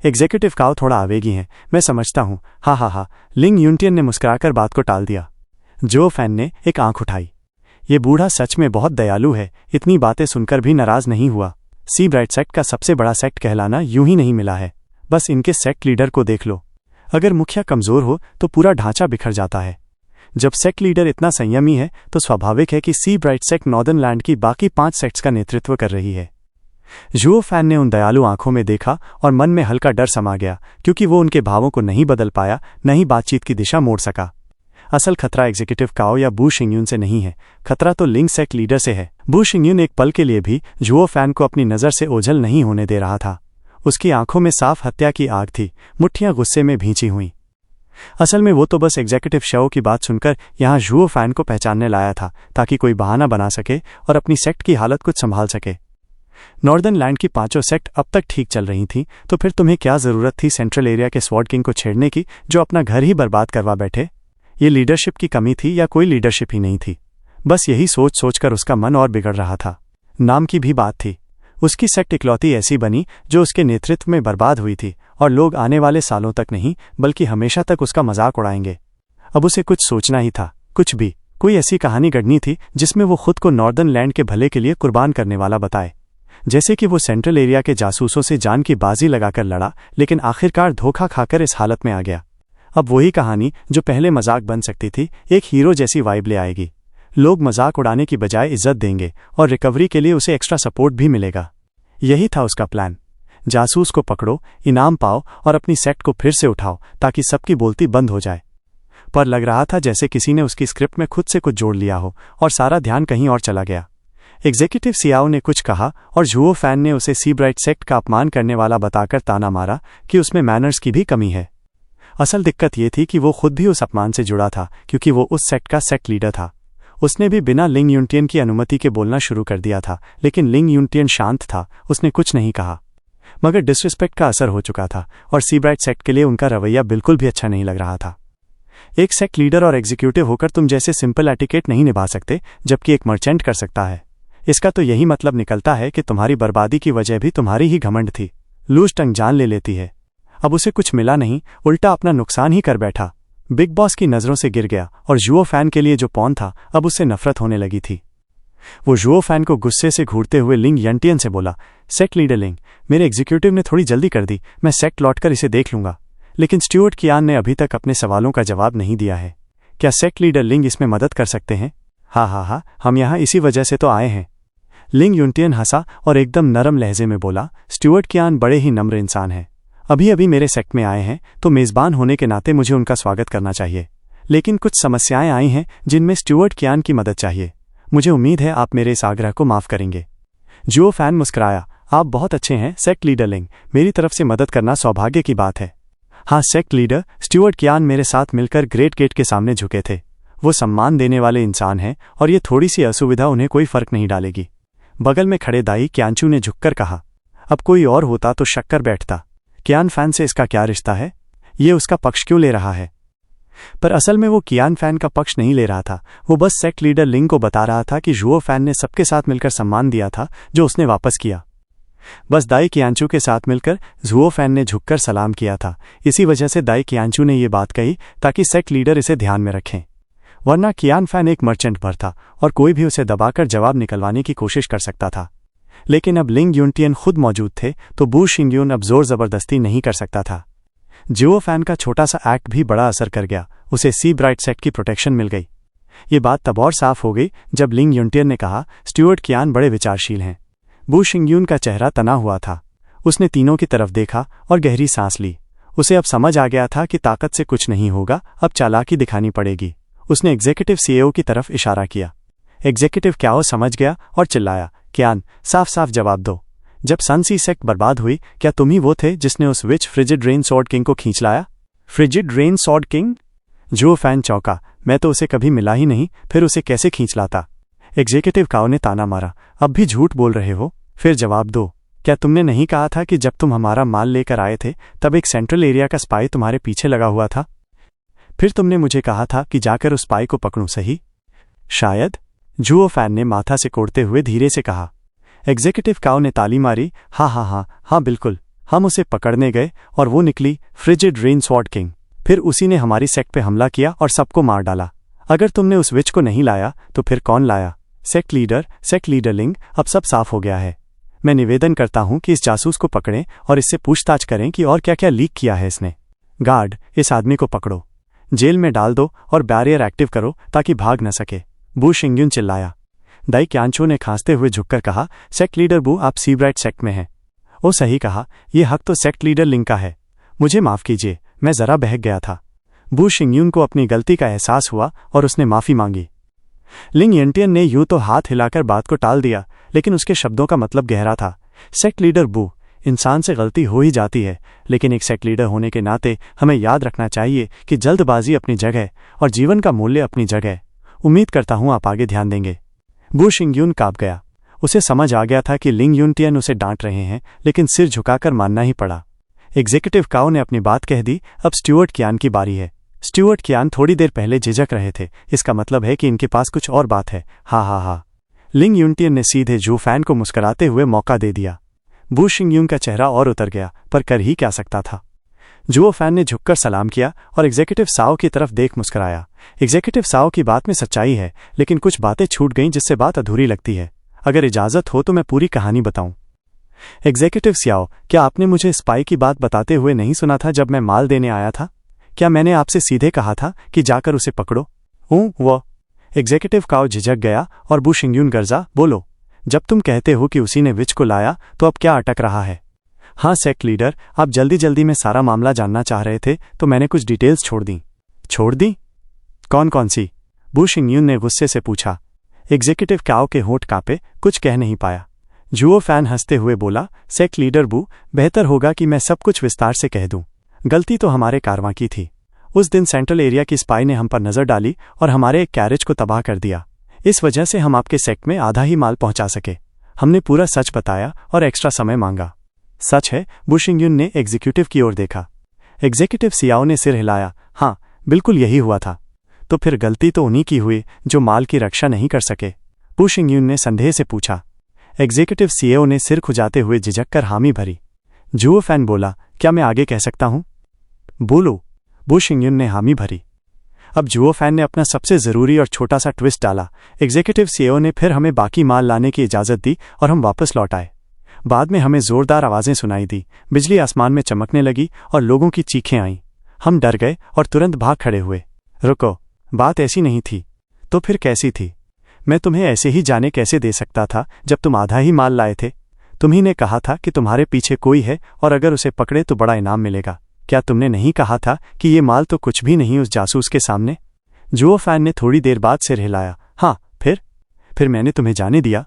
एग्जीक्यूटिव काओ थोड़ा आवेगी हैं, मैं समझता हूँ, हा, लिंग युनटियन ने मुस्कुराकर बात को टाल दिया। जुओ फैन ने एक आंख उठाई। ये बूढ़ा सच में बहुत दयालु है, इतनी बातें सुनकर भी नाराज नहीं हुआ। सी ब्राइट सेक्ट का सबसे बड़ा सेक्ट कहलाना यूं ही नहीं मिला है। बस इनके सेक्ट लीडर को देख लो, अगर मुखिया कमजोर हो तो पूरा ढांचा बिखर जाता है। जब सेक्ट लीडर इतना संयमी है तो स्वाभाविक है कि सी ब्राइट सेक्ट नॉर्दर्न लैंड की बाकी 5 सेक्ट्स का नेतृत्व कर रही है। जुओ फैन ने उन दयालु आंखों में देखा और मन में हल्का डर समा गया, क्योंकि वो उनके भावों को नहीं बदल पाया, न ही बातचीत की दिशा मोड़ सका। असल खतरा एग्जीक्यूटिव काओ या बू शिंगयून से नहीं है, खतरा तो लिंग सेक्ट लीडर से है। बू शिंगयून एक पल के लिए भी जुओ फैन को अपनी नजर से ओझल नहीं होने दे रहा था। उसकी आंखों में साफ हत्या की आग थी, मुट्ठियां गुस्से में भींची हुई। असल में वो तो बस एग्जीक्यूटिव शो की बात सुनकर यहां जुओ फैन को पहचानने लाया था, ताकि कोई बहाना बना सके और अपनी सेक्ट की हालत कुछ संभाल सके। नॉर्दर्न लैंड की 5 सेक्ट अब तक ठीक चल रही थी, तो फिर तुम्हें क्या जरूरत थी सेंट्रल एरिया के स्वॉर्ड किंग को छेड़ने की, जो अपना घर ही बर्बाद करवा बैठे। ये लीडरशिप की कमी थी या कोई लीडरशिप ही नहीं थी। बस यही सोच सोचकर उसका मन और बिगड़ रहा था। नाम की भी बात थी। उसकी सेक्ट इकलौती ऐसी बनी जो उसके नेतृत्व में बर्बाद हुई थी, और लोग आने वाले सालों तक नहीं बल्कि हमेशा तक उसका मजाक उड़ाएंगे। अब उसे कुछ सोचना ही था, कुछ भी, कोई ऐसी कहानी गढ़नी थी जिसमें वो खुद को नॉर्दर्न लैंड के भले के लिए कुर्बान करने वाला बताए। जैसे कि वो सेंट्रल एरिया के जासूसों से जान की बाजी लगाकर लड़ा, लेकिन आखिरकार धोखा खाकर इस हालत में आ गया। अब वही कहानी जो पहले मजाक बन सकती थी, एक हीरो जैसी वाइब ले आएगी। लोग मजाक उड़ाने की बजाय इज्जत देंगे और रिकवरी के लिए उसे एक्स्ट्रा सपोर्ट भी मिलेगा। यही था उसका प्लान। जासूस को पकड़ो, इनाम पाओ और अपनी सेक्ट को फिर से उठाओ, ताकि सबकी बोलती बंद हो जाए। पर लग रहा था जैसे किसी ने उसकी स्क्रिप्ट में खुद से कुछ जोड़ लिया हो और सारा ध्यान कहीं और चला गया। एग्जीक्यूटिव सियाओ ने कुछ कहा और जुओ फैन ने उसे सी ब्राइट सेक्ट का अपमान करने वाला बताकर ताना मारा कि उसमें मैनर्स की भी कमी है। असल दिक्कत ये थी कि वो खुद भी उस अपमान से जुड़ा था, क्योंकि वो उस सेक्ट का सेक्ट लीडर था। उसने भी बिना लिंग युनटियन की अनुमति के बोलना शुरू कर दिया था, लेकिन लिंग युनटियन शांत था, उसने कुछ नहीं कहा। मगर डिसरिस्पेक्ट का असर हो चुका था और सी ब्राइट सेक्ट के लिए उनका रवैया बिल्कुल भी अच्छा नहीं लग रहा था। एक सेक्ट लीडर और एग्जीक्यूटिव होकर तुम जैसे सिंपल एटिकेट नहीं निभा सकते, जबकि एक मर्चेंट कर सकता है। इसका तो यही मतलब निकलता है कि तुम्हारी बर्बादी की वजह भी तुम्हारी ही घमंड थी। लूज टंग जान ले लेती है। अब उसे कुछ मिला नहीं, उल्टा अपना नुकसान ही कर बैठा। बिग बॉस की नजरों से गिर गया और जुओ फैन के लिए जो पॉन था अब उससे नफरत होने लगी थी। वो जुओ फैन को गुस्से से घूरते हुए लिंग युनटियन से बोला, सेक्ट लीडर लिंग, मेरे एग्जीक्यूटिव ने थोड़ी जल्दी कर दी, मैं सेक्ट लौटकर इसे देख लूंगा। लेकिन स्टुअर्ट कियान ने अभी तक अपने सवालों का जवाब नहीं दिया है। क्या सेक्ट लीडर लिंग इसमें मदद कर सकते हैं? हाँ, हम यहाँ इसी वजह से तो आए हैं। लिंग युनटियन हंसा और एकदम नरम लहजे में बोला, स्टुअर्ट कियान बड़े ही नम्र इंसान हैं। अभी अभी मेरे सेक्ट में आए हैं, तो मेजबान होने के नाते मुझे उनका स्वागत करना चाहिए। लेकिन कुछ समस्याएं आई हैं जिनमें स्टुअर्ट कियान की मदद चाहिए। मुझे उम्मीद है आप मेरे इस आग्रह को माफ करेंगे। जुओ फैन मुस्कुराया, आप बहुत अच्छे हैं सेक्ट लीडर लिंग, मेरी तरफ से मदद करना सौभाग्य की बात है। हाँ सेक्ट लीडर, स्टुअर्ट कियान मेरे साथ मिलकर ग्रेट गेट के सामने झुके थे। वो सम्मान देने वाले इंसान हैं और ये थोड़ी सी असुविधा उन्हें कोई फर्क नहीं डालेगी। बगल में खड़े दाई क्यांचू ने झुककर कहा, अब कोई और होता तो शक कर बैठता, कियान फैन से इसका क्या रिश्ता है, ये उसका पक्ष क्यों ले रहा है। पर असल में वो कियान फैन का पक्ष नहीं ले रहा था, वो बस सेक्ट लीडर लिंग को बता रहा था कि जुओ फैन ने सबके साथ मिलकर सम्मान दिया था जो उसने वापस किया। बस दाई कियांचू के साथ मिलकर जुओ फैन ने झुककर सलाम किया था। इसी वजह से दाई कियांचू ने ये बात कही ताकि सेक्ट लीडर इसे ध्यान में रखें, वरना कियान फैन एक मर्चेंट भर था और कोई भी उसे दबाकर जवाब निकलवाने की कोशिश कर सकता था। लेकिन अब लिंग युनटियन खुद मौजूद थे, तो बू शिंगयून अब जोर जबरदस्ती नहीं कर सकता था। जुओ फैन का छोटा सा एक्ट भी बड़ा असर कर गया, उसे सी ब्राइट सेक्ट की प्रोटेक्शन मिल गई। ये बात तब और साफ हो गई जब लिंग युनटियन ने कहा, स्टुअर्ट कियान बड़े विचारशील हैं, बू शिंगयून का चेहरा तना हुआ था। उसने तीनों की तरफ देखा और गहरी सांस ली। उसे अब समझ आ गया था कि ताकत से कुछ नहीं होगा, अब चालाकी दिखानी पड़ेगी। उसने एग्जीक्यूटिव सीईओ की तरफ इशारा किया। एग्जीक्यूटिव क्याओ समझ गया और चिल्लाया, क्यान, साफ साफ जवाब दो। जब सन सी सेक्ट बर्बाद हुई, क्या तुम ही वो थे जिसने उस witch frigid rain sword king को खींच लाया? Frigid rain sword king? जुओ फैन चौंका। मैं तो उसे कभी मिला ही नहीं, फिर उसे कैसे खींच लाता? एग्जीक्यूटिव काओ ने ताना मारा। अब भी झूठ बोल रहे हो? फिर जवाब दो। क्या तुमने नहीं कहा था कि जब तुम हमारा माल लेकर आए थे तब एक सेंट्रल एरिया का स्पाई तुम्हारे पीछे लगा हुआ था? फिर तुमने मुझे कहा था कि जाकर उस स्पाई को पकड़ूं, सही? शायद, जुओ फैन ने माथा से कोड़ते हुए धीरे से कहा। एग्जीक्यूटिव काओ ने ताली मारी। हाँ बिल्कुल, हम उसे पकड़ने गए और वो निकली फ्रिजिड रेन सॉर्ड किंग। फिर उसी ने हमारी सेक्ट पे हमला किया और सबको मार डाला। अगर तुमने उस विच को नहीं लाया तो फिर कौन लाया? सेक्ट लीडर लिंग। अब सब साफ हो गया है। मैं निवेदन करता हूं कि इस जासूस को पकड़ें और इससे पूछताछ करें कि और क्या क्या लीक किया है इसने। गार्ड, इस आदमी को पकड़ो, जेल में डाल दो और बैरियर एक्टिव करो ताकि भाग न सके। बू शिंगयून चिल्लाया। दाई क्यांचो ने खांसते हुए झुककर कहा, सेक्ट लीडर बू, आप सीब्राइट सेक्ट में हैं। ओ सही कहा, ये हक तो सेक्ट लीडर लिंग का है। मुझे माफ कीजिए, मैं जरा बहक गया था। बू शिंगयून को अपनी गलती का एहसास हुआ और उसने माफी मांगी। लिंग यंटियन ने यूं तो हाथ हिलाकर बात को टाल दिया, लेकिन उसके शब्दों का मतलब गहरा था। सेक्ट लीडर बू, इंसान से गलती हो ही जाती है, लेकिन एक सेक्ट लीडर होने के नाते हमें याद रखना चाहिए कि जल्दबाजी अपनी जगह और जीवन का मूल्य अपनी जगह। उम्मीद करता हूं आप आगे ध्यान देंगे। बू शिंगयून कांप गया। उसे समझ आ गया था कि लिंग यूनटियन उसे डांट रहे हैं, लेकिन सिर झुकाकर मानना ही पड़ा। एग्जीक्यूटिव काओ ने अपनी बात कह दी। अब स्टुअर्ट क्यान की बारी है। स्टुअर्ट क्यान थोड़ी देर पहले झिझक रहे थे, इसका मतलब है कि इनके पास कुछ और बात है। हा। लिंग यूनटियन ने सीधे जू फैन को मुस्कुराते हुए मौका दे दिया। बू शिंगयून का चेहरा और उतर गया, पर कर ही क्या सकता था। जुओ फैन ने झुककर सलाम किया और एग्जीक्यूटिव साओ की तरफ देख मुस्कुराया। एग्जीक्यूटिव साओ की बात में सच्चाई है, लेकिन कुछ बातें छूट गईं जिससे बात अधूरी लगती है। अगर इजाजत हो तो मैं पूरी कहानी बताऊं। एग्जीक्यूटिव सियाओ, क्या आपने मुझे स्पाई की बात बताते हुए नहीं सुना था जब मैं माल देने आया था? क्या मैंने आपसे सीधे कहा था कि जाकर उसे पकड़ो? वो एग्जीक्यूटिव काओ झिझक गया और बू शिंगयून गर्जा, बोलो। जब तुम कहते हो कि उसी ने विच को लाया तो अब क्या अटक रहा है? हाँ सेक्ट लीडर, आप जल्दी में सारा मामला जानना चाह रहे थे तो मैंने कुछ डिटेल्स छोड़ दी? कौन सी? बू शिंगयून ने गुस्से से पूछा। एग्जीक्यूटिव काओ के होंठ कांपे, कुछ कह नहीं पाया। जुओ फैन हंसते हुए बोला, सेक्ट लीडर बू, बेहतर होगा कि मैं सब कुछ विस्तार से कह दूं। गलती तो हमारे कारवां की थी। उस दिन सेंट्रल एरिया की स्पाई ने हम पर नजर डाली और हमारे एक कैरेज को तबाह कर दिया। इस वजह से हम आपके सेक्ट में आधा ही माल पहुंचा सके। हमने पूरा सच बताया और एक्स्ट्रा समय मांगा। सच है? बू शिंगयून ने एग्जीक्यूटिव की ओर देखा। एग्जीक्यूटिव सियाओ ने सिर हिलाया। हाँ, बिल्कुल यही हुआ था। तो फिर गलती तो उन्हीं की हुई जो माल की रक्षा नहीं कर सके। बू शिंगयून ने संदेह से पूछा। एग्जीक्यूटिव सीईओ ने सिर खुजाते हुए झिझककर हामी भरी। जुओ फैन बोला, क्या मैं आगे कह सकता हूं? बोलो। बू शिंगयून ने हामी भरी। अब जुओ फैन ने अपना सबसे जरूरी और छोटा सा ट्विस्ट डाला। एग्जीक्यूटिव सीईओ ने फिर हमें बाकी माल लाने की इजाजत दी और हम वापस लौट आए। बाद में हमें जोरदार आवाजें सुनाई दी, बिजली आसमान में चमकने लगी और लोगों की चीखें आईं। हम डर गए और तुरंत भाग खड़े हुए। रुको, बात ऐसी नहीं थी। तो फिर कैसी थी? मैं तुम्हें ऐसे ही जाने कैसे दे सकता था जब तुम आधा ही माल लाए थे? तुम्ही ने कहा था कि तुम्हारे पीछे कोई है और अगर उसे पकड़े तो बड़ा इनाम मिलेगा। क्या तुमने नहीं कहा था कि ये माल तो कुछ भी नहीं उस जासूस के सामने? जुओ फैन ने थोड़ी देर बाद सिर हिलाया। हाँ, फिर मैंने तुम्हें जाने दिया।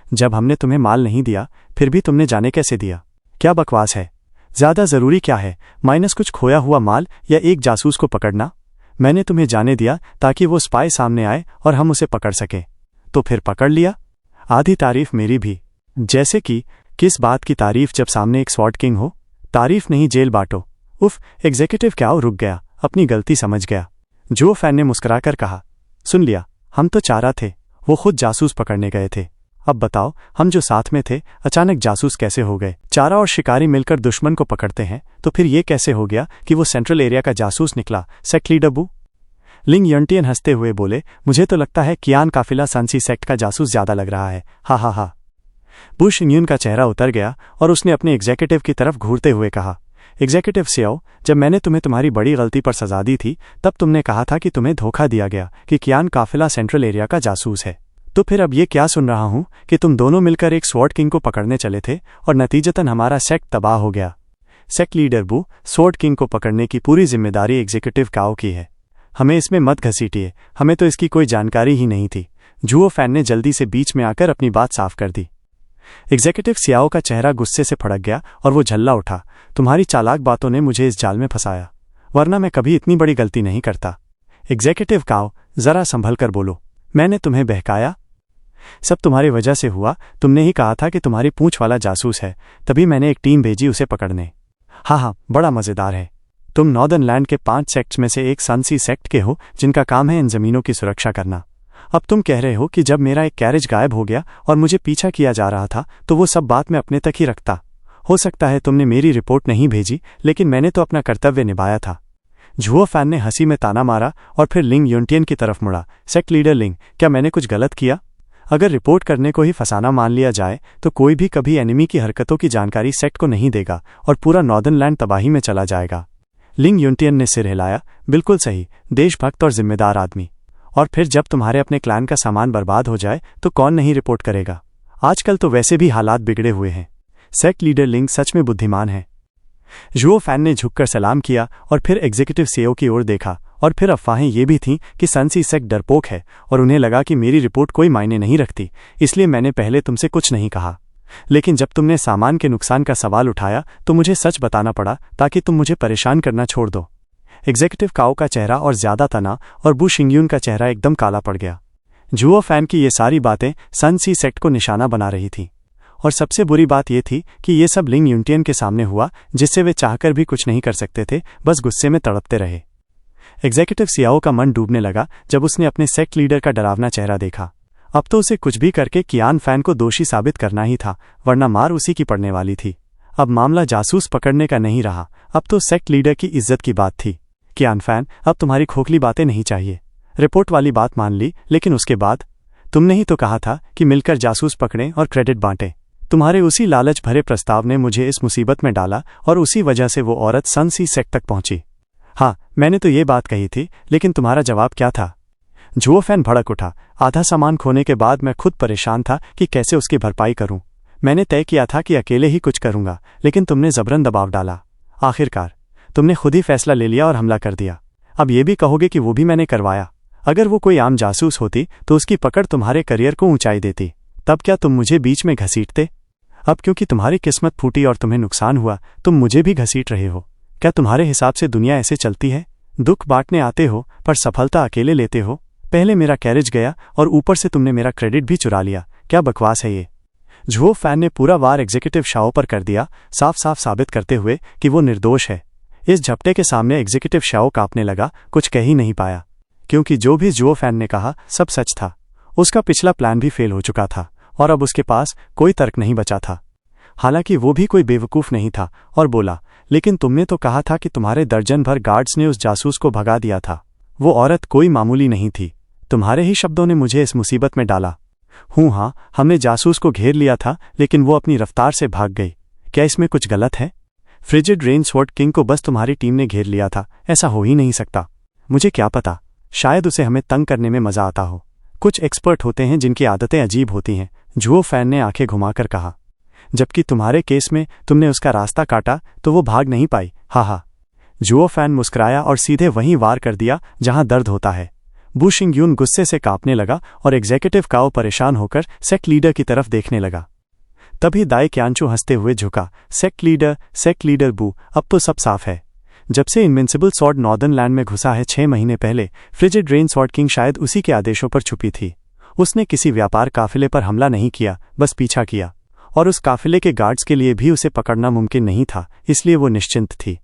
जब हमने तुम्हें माल नहीं दिया फिर भी तुमने जाने कैसे दिया? क्या बकवास है? ज्यादा जरूरी क्या है, माइनस कुछ खोया हुआ माल या एक जासूस को पकड़ना? मैंने तुम्हें जाने दिया ताकि वो स्पाई सामने आए और हम उसे पकड़ सकें। तो फिर पकड़ लिया। आधी तारीफ मेरी भी। जैसे कि किस बात की तारीफ जब सामने एक स्वॉर्ड किंग हो? तारीफ नहीं, जेल बांटो। उफ, एग्जीक्यूटिव काओ रुक गया, अपनी गलती समझ गया। जुओ फैन ने मुस्कुराकर कहा, सुन लिया, हम तो चारा थे, वो खुद जासूस पकड़ने गए थे। अब बताओ, हम जो साथ में थे अचानक जासूस कैसे हो गए? चारा और शिकारी मिलकर दुश्मन को पकड़ते हैं, तो फिर ये कैसे हो गया कि वो सेंट्रल एरिया का जासूस निकला? सेक्ट लीडर बू? लिंग यंटियन हंसते हुए बोले, मुझे तो लगता है कियान काफिला सनसी सेक्ट का जासूस ज्यादा लग रहा है। हा। बू शिंगयून का चेहरा उतर गया और उसने अपने एग्जीक्यूटिव की तरफ घूरते हुए कहा, एग्जीक्यूटिव सियाओ, जब मैंने तुम्हें तुम्हारी बड़ी गलती पर सजा दी थी तब तुमने कहा था कि तुम्हें धोखा दिया गया कि कियान काफिला सेंट्रल एरिया का जासूस है। तो फिर अब ये क्या सुन रहा हूं कि तुम दोनों मिलकर एक स्वॉर्ड किंग को पकड़ने चले थे और नतीजतन हमारा सेक्ट तबाह हो गया। सेक्ट लीडर बू, स्वॉर्ड किंग को पकड़ने की पूरी जिम्मेदारी एग्जीक्यूटिव काओ की है। हमें इसमें मत घसीटिए, हमें तो इसकी कोई जानकारी ही नहीं थी। जुओ फैन ने जल्दी से बीच में आकर अपनी बात साफ कर दी। एग्जीक्यूटिव सियाओ का चेहरा गुस्से से फड़क गया और वो झल्ला उठा। तुम्हारी चालाक बातों ने मुझे इस जाल में फंसाया, वरना मैं कभी इतनी बड़ी गलती नहीं करता। एग्जीक्यूटिव काओ, जरा संभल कर बोलो। मैंने तुम्हें बहकाया? सब तुम्हारी वजह से हुआ। तुमने ही कहा था कि तुम्हारी पूंछ वाला जासूस है, तभी मैंने एक टीम भेजी उसे पकड़ने। हाँ, बड़ा मजेदार है। तुम नॉर्दर्न लैंड के 5 सेक्ट्स में से एक सनसी सेक्ट के हो जिनका काम है इन जमीनों की सुरक्षा करना। अब तुम कह रहे हो कि जब मेरा एक कैरेज गायब हो गया और मुझे पीछा किया जा रहा था तो वो सब बात मैं अपने तक ही रखता। हो सकता है तुमने मेरी रिपोर्ट नहीं भेजी, लेकिन मैंने तो अपना कर्तव्य निभाया था। जुओ फैन ने हंसी में ताना मारा और फिर लिंग यूनटियन की तरफ मुड़ा। सेक्ट लीडर लिंग, क्या मैंने कुछ गलत किया? अगर रिपोर्ट करने को ही फसाना मान लिया जाए तो कोई भी कभी एनिमी की हरकतों की जानकारी सेक्ट को नहीं देगा और पूरा नॉर्दर्न लैंड तबाही में चला जाएगा। लिंग यूनटियन ने सिर हिलाया। बिल्कुल सही, देशभक्त और जिम्मेदार आदमी। और फिर जब तुम्हारे अपने क्लैन का सामान बर्बाद हो जाए तो कौन नहीं रिपोर्ट करेगा? आजकल तो वैसे भी हालात बिगड़े हुए हैं। सेक्ट लीडर लिंग सच में बुद्धिमान है। जुओ फैन ने झुककर सलाम किया और फिर एग्जीक्यूटिव सीईओ की ओर देखा। और फिर अफवाहें ये भी थीं कि सनसी सेक्ट डरपोक है और उन्हें लगा कि मेरी रिपोर्ट कोई मायने नहीं रखती, इसलिए मैंने पहले तुमसे कुछ नहीं कहा। लेकिन जब तुमने सामान के नुकसान का सवाल उठाया तो मुझे सच बताना पड़ा ताकि तुम मुझे परेशान करना छोड़ दो। एग्जीक्यूटिव काओ का चेहरा और ज्यादा तना और बू शिंगयून का चेहरा एकदम काला पड़ गया। जुओ फैन की ये सारी बातें सनसी सेक्ट को निशाना बना रही थी। और सबसे बुरी बात यह थी कि ये सब लिंग यूनटियन के सामने हुआ, जिससे वे चाहकर भी कुछ नहीं कर सकते थे, बस गुस्से में तड़पते रहे। एग्जीक्यूटिव सियाओ का मन डूबने लगा जब उसने अपने सेक्ट लीडर का डरावना चेहरा देखा। अब तो उसे कुछ भी करके कियान फैन को दोषी साबित करना ही था, वरना मार उसी की पड़ने वाली थी। अब मामला जासूस पकड़ने का नहीं रहा, अब तो सेक्ट लीडर की इज्जत की बात थी। कियान फैन, अब तुम्हारी खोखली बातें नहीं चाहिए। रिपोर्ट वाली बात मान ली, लेकिन उसके बाद तुमने ही तो कहा था कि मिलकर जासूस पकड़ें और क्रेडिट बांटें। तुम्हारे उसी लालच भरे प्रस्ताव ने मुझे इस मुसीबत में डाला और उसी वजह से वो औरत सनसी सेक्ट तक पहुंची। हाँ, मैंने तो ये बात कही थी, लेकिन तुम्हारा जवाब क्या था? जुओ फैन भड़क उठा। आधा सामान खोने के बाद मैं खुद परेशान था कि कैसे उसकी भरपाई करूं। मैंने तय किया था कि अकेले ही कुछ करूंगा, लेकिन तुमने जबरन दबाव डाला। आखिरकार तुमने खुद ही फैसला ले लिया और हमला कर दिया। अब ये भी कहोगे कि वो भी मैंने करवाया। अगर वो कोई आम जासूस होती तो उसकी पकड़ तुम्हारे करियर को ऊंचाई देती। तब क्या तुम मुझे बीच में घसीटते? अब क्योंकि तुम्हारी किस्मत फूटी और तुम्हें नुकसान हुआ, तुम मुझे भी घसीट रहे हो। क्या तुम्हारे हिसाब से दुनिया ऐसे चलती है? दुख बांटने आते हो पर सफलता अकेले लेते हो। पहले मेरा कैरेज गया और ऊपर से तुमने मेरा क्रेडिट भी चुरा लिया। क्या बकवास है ये? जुओ फैन ने पूरा वार एग्जीक्यूटिव शाओ पर कर दिया, साफ साफ साबित करते हुए कि वो निर्दोष है। इस झपटे के सामने एग्जीक्यूटिव शाओ कांपने लगा, कुछ कह ही नहीं पाया, क्योंकि जो भी जुओ फैन ने कहा सब सच था। उसका पिछला प्लान भी फेल हो चुका था और अब उसके पास कोई तर्क नहीं बचा था। हालांकि वो भी कोई बेवकूफ नहीं था और बोला, लेकिन तुमने तो कहा था कि तुम्हारे दर्जन भर गार्ड्स ने उस जासूस को भगा दिया था। वो औरत कोई मामूली नहीं थी। तुम्हारे ही शब्दों ने मुझे इस मुसीबत में डाला। हाँ, हमने जासूस को घेर लिया था, लेकिन वो अपनी रफ्तार से भाग गई। क्या इसमें कुछ गलत है? फ्रिजिड रेन स्वॉर्ड किंग को बस तुम्हारी टीम ने घेर लिया था, ऐसा हो ही नहीं सकता। मुझे क्या पता, शायद उसे हमें तंग करने में मजा आता हो। कुछ एक्सपर्ट होते हैं जिनकी आदतें अजीब होती हैं, जुओ फैन ने आंखें घुमाकर कहा। जबकि तुम्हारे केस में तुमने उसका रास्ता काटा तो वो भाग नहीं पाई। हा। जुओ फैन मुस्कुराया और सीधे वहीं वार कर दिया जहां दर्द होता है। बू शिंगयून गुस्से से कांपने लगा और एग्जीक्यूटिव काओ परेशान होकर सेक्ट लीडर की तरफ देखने लगा। तभी दाई क्यांचू हंसते हुए झुका। सेक्ट लीडर बू, अब तो सब साफ है। जब से इनविंसिबल स्वॉर्ड नॉर्दर्न लैंड में घुसा है 6 महीने पहले, फ्रिजिड रेन स्वॉर्ड किंग शायद उसी के आदेशों पर छुपी थी। उसने किसी व्यापार काफिले पर हमला नहीं किया, बस पीछा किया। और उस काफिले के गार्ड्स के लिए भी उसे पकड़ना मुमकिन नहीं था, इसलिए वो निश्चिंत थी।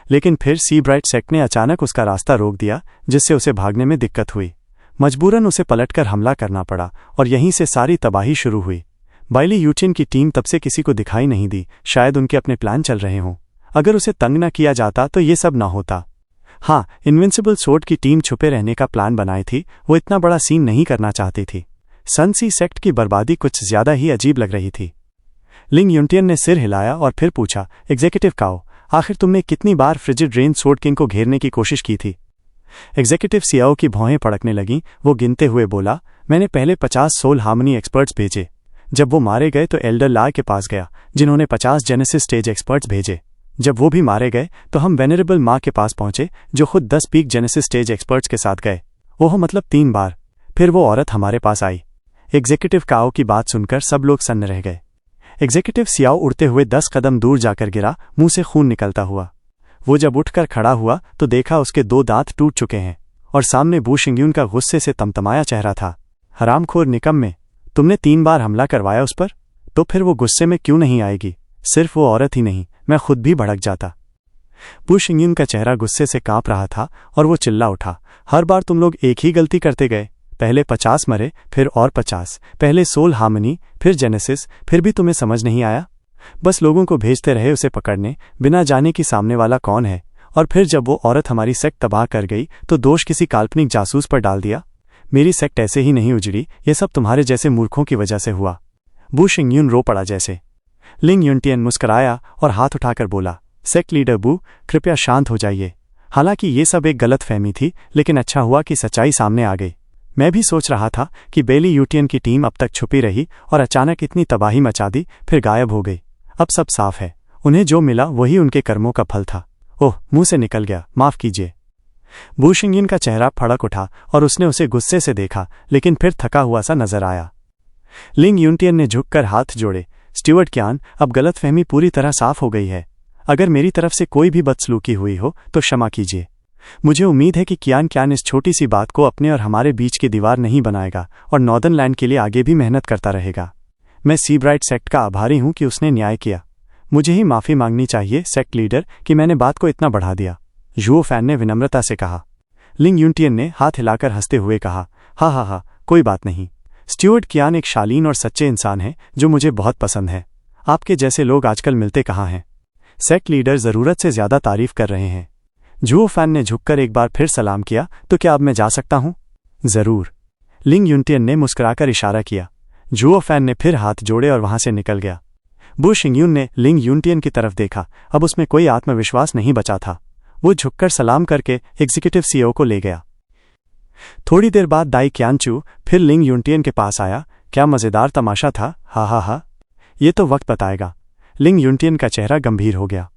लेकिन फिर सी ब्राइट सेक्ट ने अचानक उसका रास्ता रोक दिया, जिससे उसे भागने में दिक्कत हुई। मजबूरन उसे पलटकर हमला करना पड़ा और यहीं से सारी तबाही शुरू हुई। बाइली यूचिन की टीम तब से किसी को दिखाई नहीं दी, शायद उनके अपने प्लान चल रहे हों। अगर उसे तंग न किया जाता तो ये सब ना होता। हाँ, इनविंसिबल स्वॉर्ड की टीम छुपे रहने का प्लान बनाई थी, वो इतना बड़ा सीन नहीं करना चाहती थी। सनसी सेक्ट की बर्बादी कुछ ज्यादा ही अजीब लग रही थी। लिंग यूनटियन ने सिर हिलाया और फिर पूछा, एग्जीक्यूटिव काओ, आखिर तुमने कितनी बार फ्रिजिड रेन स्वॉर्ड किंग को घेरने की कोशिश की थी? एग्जीक्यूटिव सीईओ की भौहें पड़कने लगीं। वो गिनते हुए बोला, मैंने पहले 50 सोल हार्मनी एक्सपर्ट्स भेजे। जब वो मारे गए तो एल्डर ला के पास गया, जिन्होंने 50 जेनेसिस स्टेज एक्सपर्ट्स भेजे। जब वो भी मारे गए तो हम वेनरेबल माँ के पास पहुंचे, जो खुद 10 पीक जेनेसिस स्टेज एक्सपर्ट्स के साथ गए। ओह, मतलब 3 बार। फिर वो औरत हमारे पास आई। एग्जीक्यूटिव काओ की बात सुनकर सब लोग सन्न रह गए। एग्जीक्यूटिव सीईओ उड़ते हुए 10 कदम दूर जाकर गिरा, मुंह से खून निकलता हुआ। वो जब उठकर खड़ा हुआ तो देखा उसके 2 दांत टूट चुके हैं और सामने बू शिंग्यून का गुस्से से तमतमाया चेहरा था। हरामखोर निकम्मे, तुमने 3 बार हमला करवाया उस पर, तो फिर वो गुस्से में क्यों नहीं आएगी? सिर्फ वो औरत ही नहीं, मैं खुद भी भड़क जाता। बू शिंग्यून का चेहरा गुस्से से कांप रहा था और वो चिल्ला उठा, हर बार तुम लोग एक ही गलती करते गए। पहले 50 मरे, फिर और 50, पहले सोल हार्मनी, फिर जेनेसिस, फिर भी तुम्हें समझ नहीं आया? बस लोगों को भेजते रहे उसे पकड़ने, बिना जाने कि सामने वाला कौन है। और फिर जब वो औरत हमारी सेक्ट तबाह कर गई तो दोष किसी काल्पनिक जासूस पर डाल दिया। मेरी सेक्ट ऐसे ही नहीं उजड़ी, ये सब तुम्हारे जैसे मूर्खों की वजह से हुआ। बू शिंग्यून रो पड़ा जैसे। लिंग युनटियन मुस्कराया और हाथ उठाकर बोला, सेक्ट लीडर बू, कृपया शांत हो जाइए। हालांकि ये सब एक गलत फहमी थी, लेकिन अच्छा हुआ कि सच्चाई सामने आ गई। मैं भी सोच रहा था कि बेली यूटियन की टीम अब तक छुपी रही और अचानक इतनी तबाही मचा दी, फिर गायब हो गई। अब सब साफ है, उन्हें जो मिला वही उनके कर्मों का फल था। ओह, मुंह से निकल गया, माफ कीजिए। बू शिंग्यून का चेहरा फड़क उठा और उसने उसे गुस्से से देखा, लेकिन फिर थका हुआ सा नजर आया। लिंग युनटियन ने झुककर हाथ जोड़े, स्टीवर्ड क्यान, अब गलतफहमी पूरी तरह साफ हो गई है। अगर मेरी तरफ से कोई भी बदसलूकी हुई हो तो क्षमा कीजिए। मुझे उम्मीद है कि क्यान इस छोटी सी बात को अपने और हमारे बीच की दीवार नहीं बनाएगा और नॉर्दर्न लैंड के लिए आगे भी मेहनत करता रहेगा। मैं सीब्राइट सेक्ट का आभारी हूं कि उसने न्याय किया। मुझे ही माफी मांगनी चाहिए सेक्ट लीडर कि मैंने बात को इतना बढ़ा दिया, जुओ फैन ने विनम्रता से कहा। लिंग युनटियन ने हाथ हिलाकर हंसते हुए कहा, हा, कोई बात नहीं। स्टीवर्ड क्यान एक शालीन और सच्चे इंसान है जो मुझे बहुत पसंद है। आपके जैसे लोग आजकल मिलते कहाँ हैं? सेक्ट लीडर जरूरत से ज्यादा तारीफ कर रहे हैं। जुओ फैन ने झुककर एक बार फिर सलाम किया, तो क्या अब मैं जा सकता हूं? जरूर। लिंग युनटियन ने मुस्कुराकर इशारा किया। जुओ फैन ने फिर हाथ जोड़े और वहां से निकल गया। बू शिंग्यून ने लिंग युनटियन की तरफ देखा, अब उसमें कोई आत्मविश्वास नहीं बचा था। वो झुककर सलाम करके एग्जीक्यूटिव सीईओ को ले गया। थोड़ी देर बाद दाई क्यानचू फिर लिंग युनटियन के पास आया। क्या मजेदार तमाशा था, हा। ये तो वक्त बताएगा। लिंग युनटियन का चेहरा गंभीर हो गया।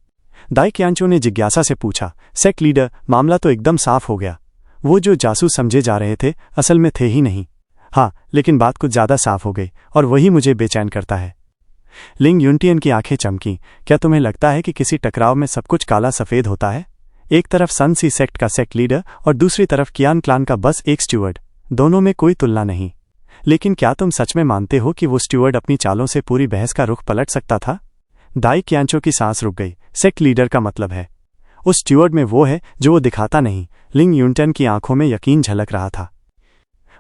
दाई क्यानचू ने जिज्ञासा से पूछा, सेक्ट लीडर, मामला तो एकदम साफ हो गया। वो जो जासूस समझे जा रहे थे असल में थे ही नहीं। हाँ, लेकिन बात कुछ ज्यादा साफ हो गई और वही मुझे बेचैन करता है। लिंग युनटियन की आंखें चमकीं। क्या तुम्हें लगता है कि किसी टकराव में सब कुछ काला सफेद होता है? एक तरफ सन सी सेक्ट का सेक्ट लीडर और दूसरी तरफ क्यान क्लान का बस एक स्टीवर्ड, दोनों में कोई तुलना नहीं। लेकिन क्या तुम सच में मानते हो कि वो स्टीवर्ड अपनी चालों से पूरी बहस का रुख पलट सकता था? दाई क्यानचो की सांस रुक गई। सेक्ट लीडर का मतलब है उस स्टीवर्ड में वो है जो वो दिखाता नहीं। लिंग युनटियन की आंखों में यकीन झलक रहा था।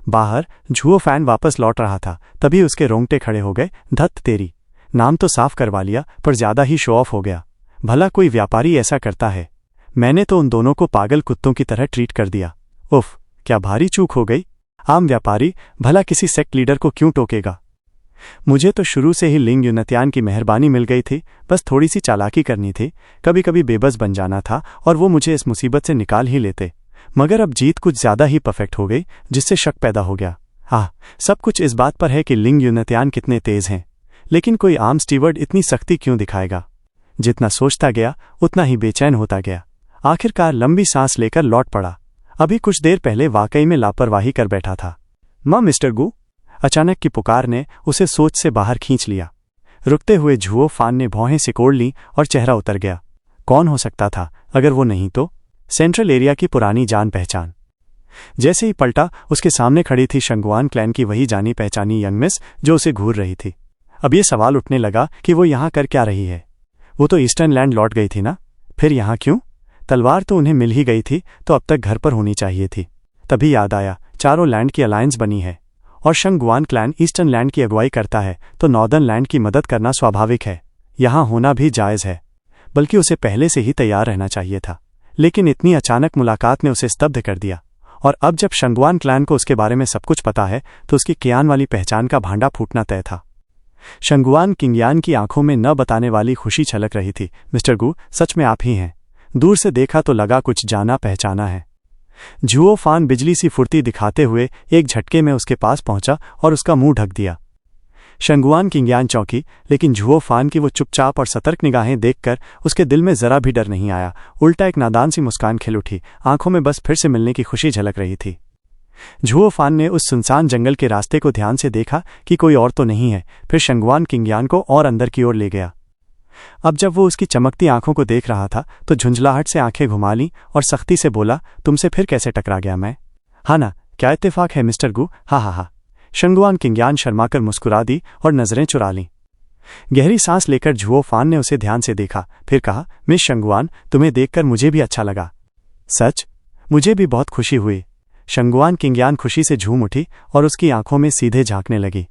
बाहर जुओ फैन वापस लौट रहा था, तभी उसके रोंगटे खड़े हो गए। धत तेरी, नाम तो साफ करवा लिया पर ज्यादा ही शो ऑफ हो गया। भला कोई व्यापारी ऐसा करता है? मैंने तो उन दोनों को पागल कुत्तों की तरह ट्रीट कर दिया। उफ, क्या भारी चूक हो गई। आम व्यापारी भला किसी सेक्ट लीडर को क्यों टोकेगा? मुझे तो शुरू से ही लिंग युनतियान की मेहरबानी मिल गई थी, बस थोड़ी सी चालाकी करनी थी, कभी कभी बेबस बन जाना था और वो मुझे इस मुसीबत से निकाल ही लेते। मगर अब जीत कुछ ज्यादा ही परफेक्ट हो गई, जिससे शक पैदा हो गया। सब कुछ इस बात पर है कि लिंग युनतियान कितने तेज हैं, लेकिन कोई आम स्टीवर्ड इतनी सख्ती क्यों दिखाएगा? जितना सोचता गया उतना ही बेचैन होता गया। आखिरकार लंबी सांस लेकर लौट पड़ा। अभी कुछ देर पहले वाकई में लापरवाही कर बैठा था। मां मिस्टर गू, अचानक की पुकार ने उसे सोच से बाहर खींच लिया। रुकते हुए जुओ फान ने भौहें सिकोड़ ली और चेहरा उतर गया। कौन हो सकता था अगर वो नहीं तो सेंट्रल एरिया की पुरानी जान पहचान। जैसे ही पलटा, उसके सामने खड़ी थी शंगुआन क्लैन की वही जानी पहचानी यंग मिस जो उसे घूर रही थी। अब ये सवाल उठने लगा कि वो यहाँ कर क्या रही है। वो तो ईस्टर्न लैंड लौट गई थी ना, फिर यहाँ क्यों? तलवार तो उन्हें मिल ही गई थी, तो अब तक घर पर होनी चाहिए थी। तभी याद आया, चारों लैंड की अलायंस बनी है और शंगुआन क्लैन ईस्टर्न लैंड की अगुवाई करता है, तो नॉर्दर्न लैंड की मदद करना स्वाभाविक है। यहाँ होना भी जायज़ है, बल्कि उसे पहले से ही तैयार रहना चाहिए था। लेकिन इतनी अचानक मुलाकात ने उसे स्तब्ध कर दिया। और अब जब शंगुआन क्लैन को उसके बारे में सब कुछ पता है, तो उसकी क्यान वाली पहचान का भांडा फूटना तय था। शंगुआन किंगयान की आंखों में न बताने वाली खुशी छलक रही थी। मिस्टर गू, सच में आप ही हैं। दूर से देखा तो लगा कुछ जाना पहचाना है। झुओ फान बिजली सी फुर्ती दिखाते हुए एक झटके में उसके पास पहुंचा और उसका मुंह ढक दिया। शंगुआन किंग्यान चौंकी, लेकिन झुओ फान की वो चुपचाप और सतर्क निगाहें देखकर उसके दिल में जरा भी डर नहीं आया। उल्टा एक नादान सी मुस्कान खिल उठी, आंखों में बस फिर से मिलने की खुशी झलक रही थी। झुओ फान ने उस सुनसान जंगल के रास्ते को ध्यान से देखा कि कोई और तो नहीं है, फिर शंगुआन किंग्यान को और अंदर की ओर ले गया। अब जब वो उसकी चमकती आंखों को देख रहा था तो झुंझलाहट से आंखें घुमा लीं और सख्ती से बोला, तुमसे फिर कैसे टकरा गया मैं? हाँ ना, क्या इत्तेफाक है मिस्टर गु? हा हा हा। शंगुआन किंग्यान शर्माकर मुस्कुरा दी और नजरें चुरा लीं। गहरी सांस लेकर झुओ फान ने उसे ध्यान से देखा, फिर कहा, मिस शंगुआन, तुम्हें देखकर मुझे भी अच्छा लगा। सच? मुझे भी बहुत खुशी हुई। शंगुआन किंग्यान खुशी से झूम उठी और उसकी आंखों में सीधे झांकने लगी।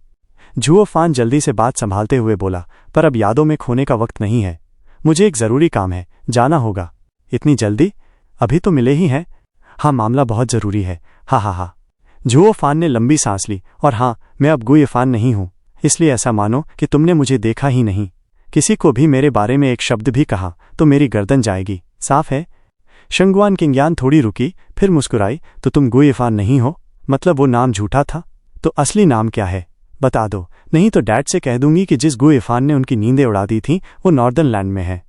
झुओ फान जल्दी से बात संभालते हुए बोला, पर अब यादों में खोने का वक्त नहीं है, मुझे एक जरूरी काम है, जाना होगा। इतनी जल्दी? अभी तो मिले ही हैं। हाँ, मामला बहुत जरूरी है। हा हा हा। झुओ फान ने लंबी सांस ली, और हाँ, मैं अब गुए फान नहीं हूं, इसलिए ऐसा मानो कि तुमने मुझे देखा ही नहीं। किसी को भी मेरे बारे में एक शब्द भी कहा तो मेरी गर्दन जाएगी, साफ है? शंगुआन किंग्यान थोड़ी रुकी, फिर मुस्कुराई, तो तुम गुए फान नहीं हो? मतलब वो नाम झूठा था? तो असली नाम क्या है, बता दो, नहीं तो डैड से कह दूंगी कि जिस गुए फान ने उनकी नींदें उड़ा दी थीं वो नॉर्दर्न लैंड में है।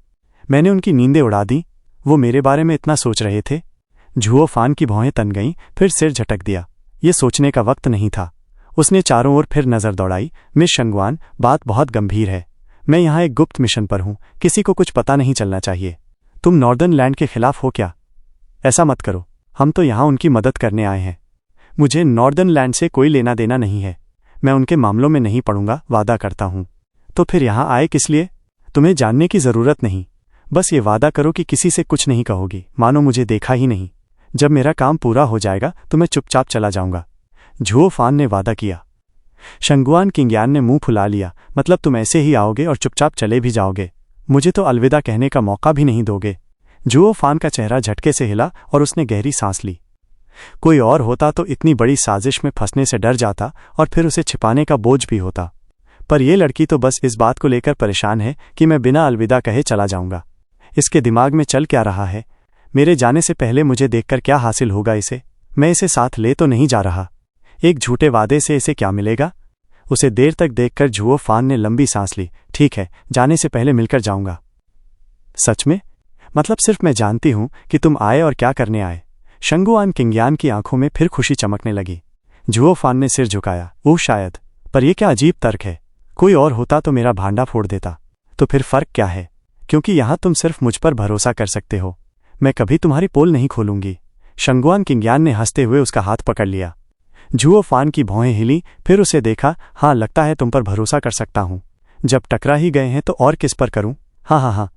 मैंने उनकी नींदें उड़ा दी? वो मेरे बारे में इतना सोच रहे थे? झुओ फान की भौहें तन गईं, फिर सिर झटक दिया। ये सोचने का वक्त नहीं था। उसने चारों ओर फिर नजर दौड़ाई। मिस शंगुआन, बात बहुत गंभीर है। मैं यहाँ एक गुप्त मिशन पर हूँ, किसी को कुछ पता नहीं चलना चाहिए। तुम नॉर्दर्न लैंड के खिलाफ हो क्या? ऐसा मत करो, हम तो यहाँ उनकी मदद करने आए हैं। मुझे नॉर्दर्न लैंड से कोई लेना देना नहीं है, मैं उनके मामलों में नहीं पड़ूंगा, वादा करता हूँ। तो फिर यहाँ आए किस लिए? तुम्हें जानने की जरूरत नहीं, बस ये वादा करो कि किसी से कुछ नहीं कहोगी, मानो मुझे देखा ही नहीं। जब मेरा काम पूरा हो जाएगा तो मैं चुपचाप चला जाऊंगा। झुओ फान ने वादा किया। शंगुआन किंग्यान ने मुंह फुला लिया, मतलब तुम ऐसे ही आओगे और चुपचाप चले भी जाओगे, मुझे तो अलविदा कहने का मौका भी नहीं दोगे? झुओ फान का चेहरा झटके से हिला और उसने गहरी सांस ली। कोई और होता तो इतनी बड़ी साजिश में फंसने से डर जाता और फिर उसे छिपाने का बोझ भी होता, पर यह लड़की तो बस इस बात को लेकर परेशान है कि मैं बिना अलविदा कहे चला जाऊंगा। इसके दिमाग में चल क्या रहा है? मेरे जाने से पहले मुझे देखकर क्या हासिल होगा इसे? मैं इसे साथ ले तो नहीं जा रहा, एक झूठे वादे से इसे क्या मिलेगा? उसे देर तक देखकर झुओ फान ने लंबी सांस ली। ठीक है, जाने से पहले मिलकर जाऊंगा। सच में? मतलब सिर्फ मैं जानती हूं कि तुम आए और क्या करने आए। शंगुआन किंग्यान की आंखों में फिर खुशी चमकने लगी। झुओ फान ने सिर झुकाया। ओह शायद, पर यह क्या अजीब तर्क है? कोई और होता तो मेरा भांडा फोड़ देता। तो फिर फर्क क्या है? क्योंकि यहां तुम सिर्फ मुझ पर भरोसा कर सकते हो, मैं कभी तुम्हारी पोल नहीं खोलूंगी। शंगुआन किंग्यान ने हंसते हुए उसका हाथ पकड़ लिया। झुओ फान की भौहें हिली, फिर उसे देखा। हाँ, लगता है तुम पर भरोसा कर सकता हूं। जब टकरा ही गए हैं तो और किस पर करूं? हाँ हाँ हाँ।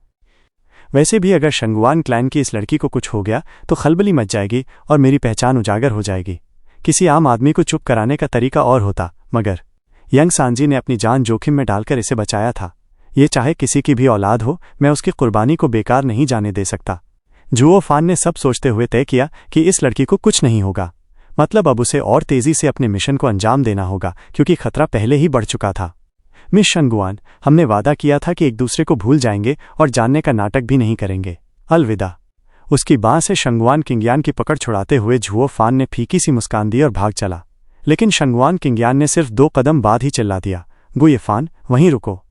वैसे भी अगर शंगुआन क्लैन की इस लड़की को कुछ हो गया तो खलबली मच जाएगी और मेरी पहचान उजागर हो जाएगी। किसी आम आदमी को चुप कराने का तरीका और होता, मगर यंग सांजी ने अपनी जान जोखिम में डालकर इसे बचाया था। ये चाहे किसी की भी औलाद हो, मैं उसकी कुर्बानी को बेकार नहीं जाने दे सकता। झुओ फान ने सब सोचते हुए तय किया कि इस लड़की को कुछ नहीं होगा, मतलब अब उसे और तेजी से अपने मिशन को अंजाम देना होगा, क्योंकि खतरा पहले ही बढ़ चुका था। मिस शंगुआन, हमने वादा किया था कि एक दूसरे को भूल जाएंगे और जानने का नाटक भी नहीं करेंगे। अलविदा। उसकी बांह से शंगुआन किंग्यान की पकड़ छुड़ाते हुए झुओ फान ने फीकी सी मुस्कान दी और भाग चला। लेकिन शंगुआन किंग्यान ने सिर्फ 2 कदम बाद ही चिल्ला दिया, गुए फान, वहीं रुको।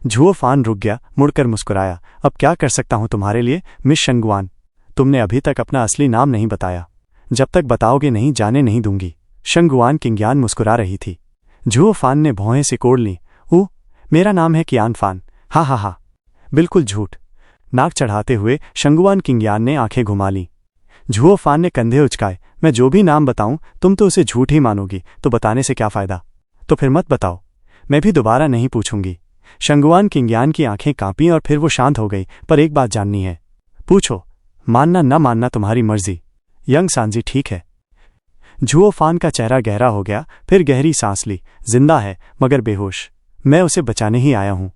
झुओ फान रुक गया, मुड़कर मुस्कुराया। अब क्या कर सकता हूं तुम्हारे लिए मिस शंगुआन? तुमने अभी तक अपना असली नाम नहीं बताया, जब तक बताओगे नहीं जाने नहीं दूंगी। शंगुआन किंग्यान मुस्कुरा रही थी। झुओ फान ने भौहें सिकोड़ ली। मेरा नाम है कियान फान। हा हा हा। बिल्कुल झूठ। नाक चढ़ाते हुए शंगुआन किंग्यान ने आंखें घुमा लीं। झुओ फान ने कंधे उचकाए। मैं जो भी नाम बताऊं तुम तो उसे झूठ ही मानोगी, तो बताने से क्या फायदा? तो फिर मत बताओ, मैं भी दोबारा नहीं पूछूंगी। शंगुआन किंग्यान की आंखें कांपीं और फिर वो शांत हो गई। पर एक बात जाननी है। पूछो, मानना न मानना तुम्हारी मर्जी। यंग सांजी, ठीक है। झुओ फान का चेहरा गहरा हो गया, फिर गहरी सांस ली। जिंदा है मगर बेहोश। मैं उसे बचाने ही आया हूं।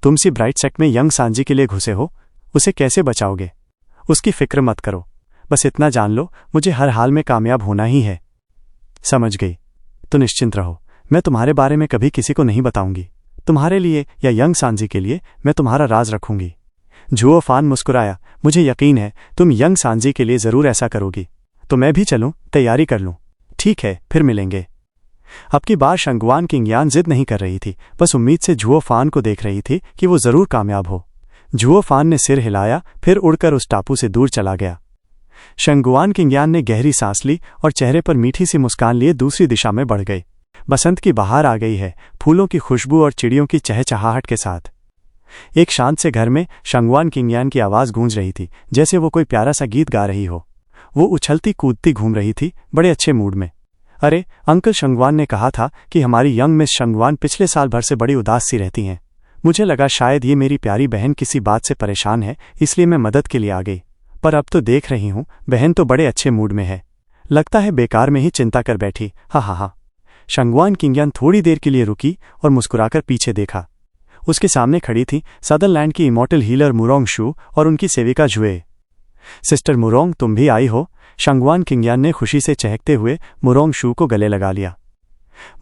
तुम सी ब्राइट सेक्ट में यंग सांजी के लिए घुसे हो, उसे कैसे बचाओगे? उसकी फिक्र मत करो, बस इतना जान लो, मुझे हर हाल में कामयाब होना ही है। समझ गई। तो निश्चिंत रहो, मैं तुम्हारे बारे में कभी किसी को नहीं बताऊंगी। तुम्हारे लिए या यंग सांजी के लिए मैं तुम्हारा राज रखूंगी। झुओ फान मुस्कुराया। मुझे यकीन है तुम यंग सांजी के लिए जरूर ऐसा करोगी। तो मैं भी चलूं, तैयारी कर लूं। ठीक है, फिर मिलेंगे। अब की बार शंगवान किंगयान जिद नहीं कर रही थी, बस उम्मीद से झुओ फान को देख रही थी कि वो जरूर कामयाब हो। झुओ फान ने सिर हिलाया, फिर उड़कर उस टापू से दूर चला गया। शंगुआन किंगयान ने गहरी सांस ली और चेहरे पर मीठी सी मुस्कान लिए दूसरी दिशा में बढ़ गई। बसंत की बहार आ गई है, फूलों की खुशबू और चिड़ियों की चहचहाहट के साथ। एक शांत से घर में शंगवान किंगयान की आवाज गूंज रही थी, जैसे वो कोई प्यारा सा गीत गा रही हो। वो उछलती कूदती घूम रही थी, बड़े अच्छे मूड में। अरे, अंकल शंगवान ने कहा था कि हमारी यंग मिस शंगवान पिछले साल भर से बड़ी उदास सी रहती हैं। मुझे लगा शायद ये मेरी प्यारी बहन किसी बात से परेशान है, इसलिए मैं मदद के लिए आ गई। पर अब तो देख रही हूं बहन तो बड़े अच्छे मूड में है। लगता है बेकार में ही चिंता कर बैठी। हा हा हा। शंगवान किंगयान थोड़ी देर के लिए रुकी और मुस्कुराकर पीछे देखा। उसके सामने खड़ी थी सदरलैंड की इमॉर्टल हीलर मुरोंग शू और उनकी सेविका जुए। सिस्टर मुरोंग, तुम भी आई हो? शंगवान किंगयान ने खुशी से चहकते हुए मुरोंग शू को गले लगा लिया।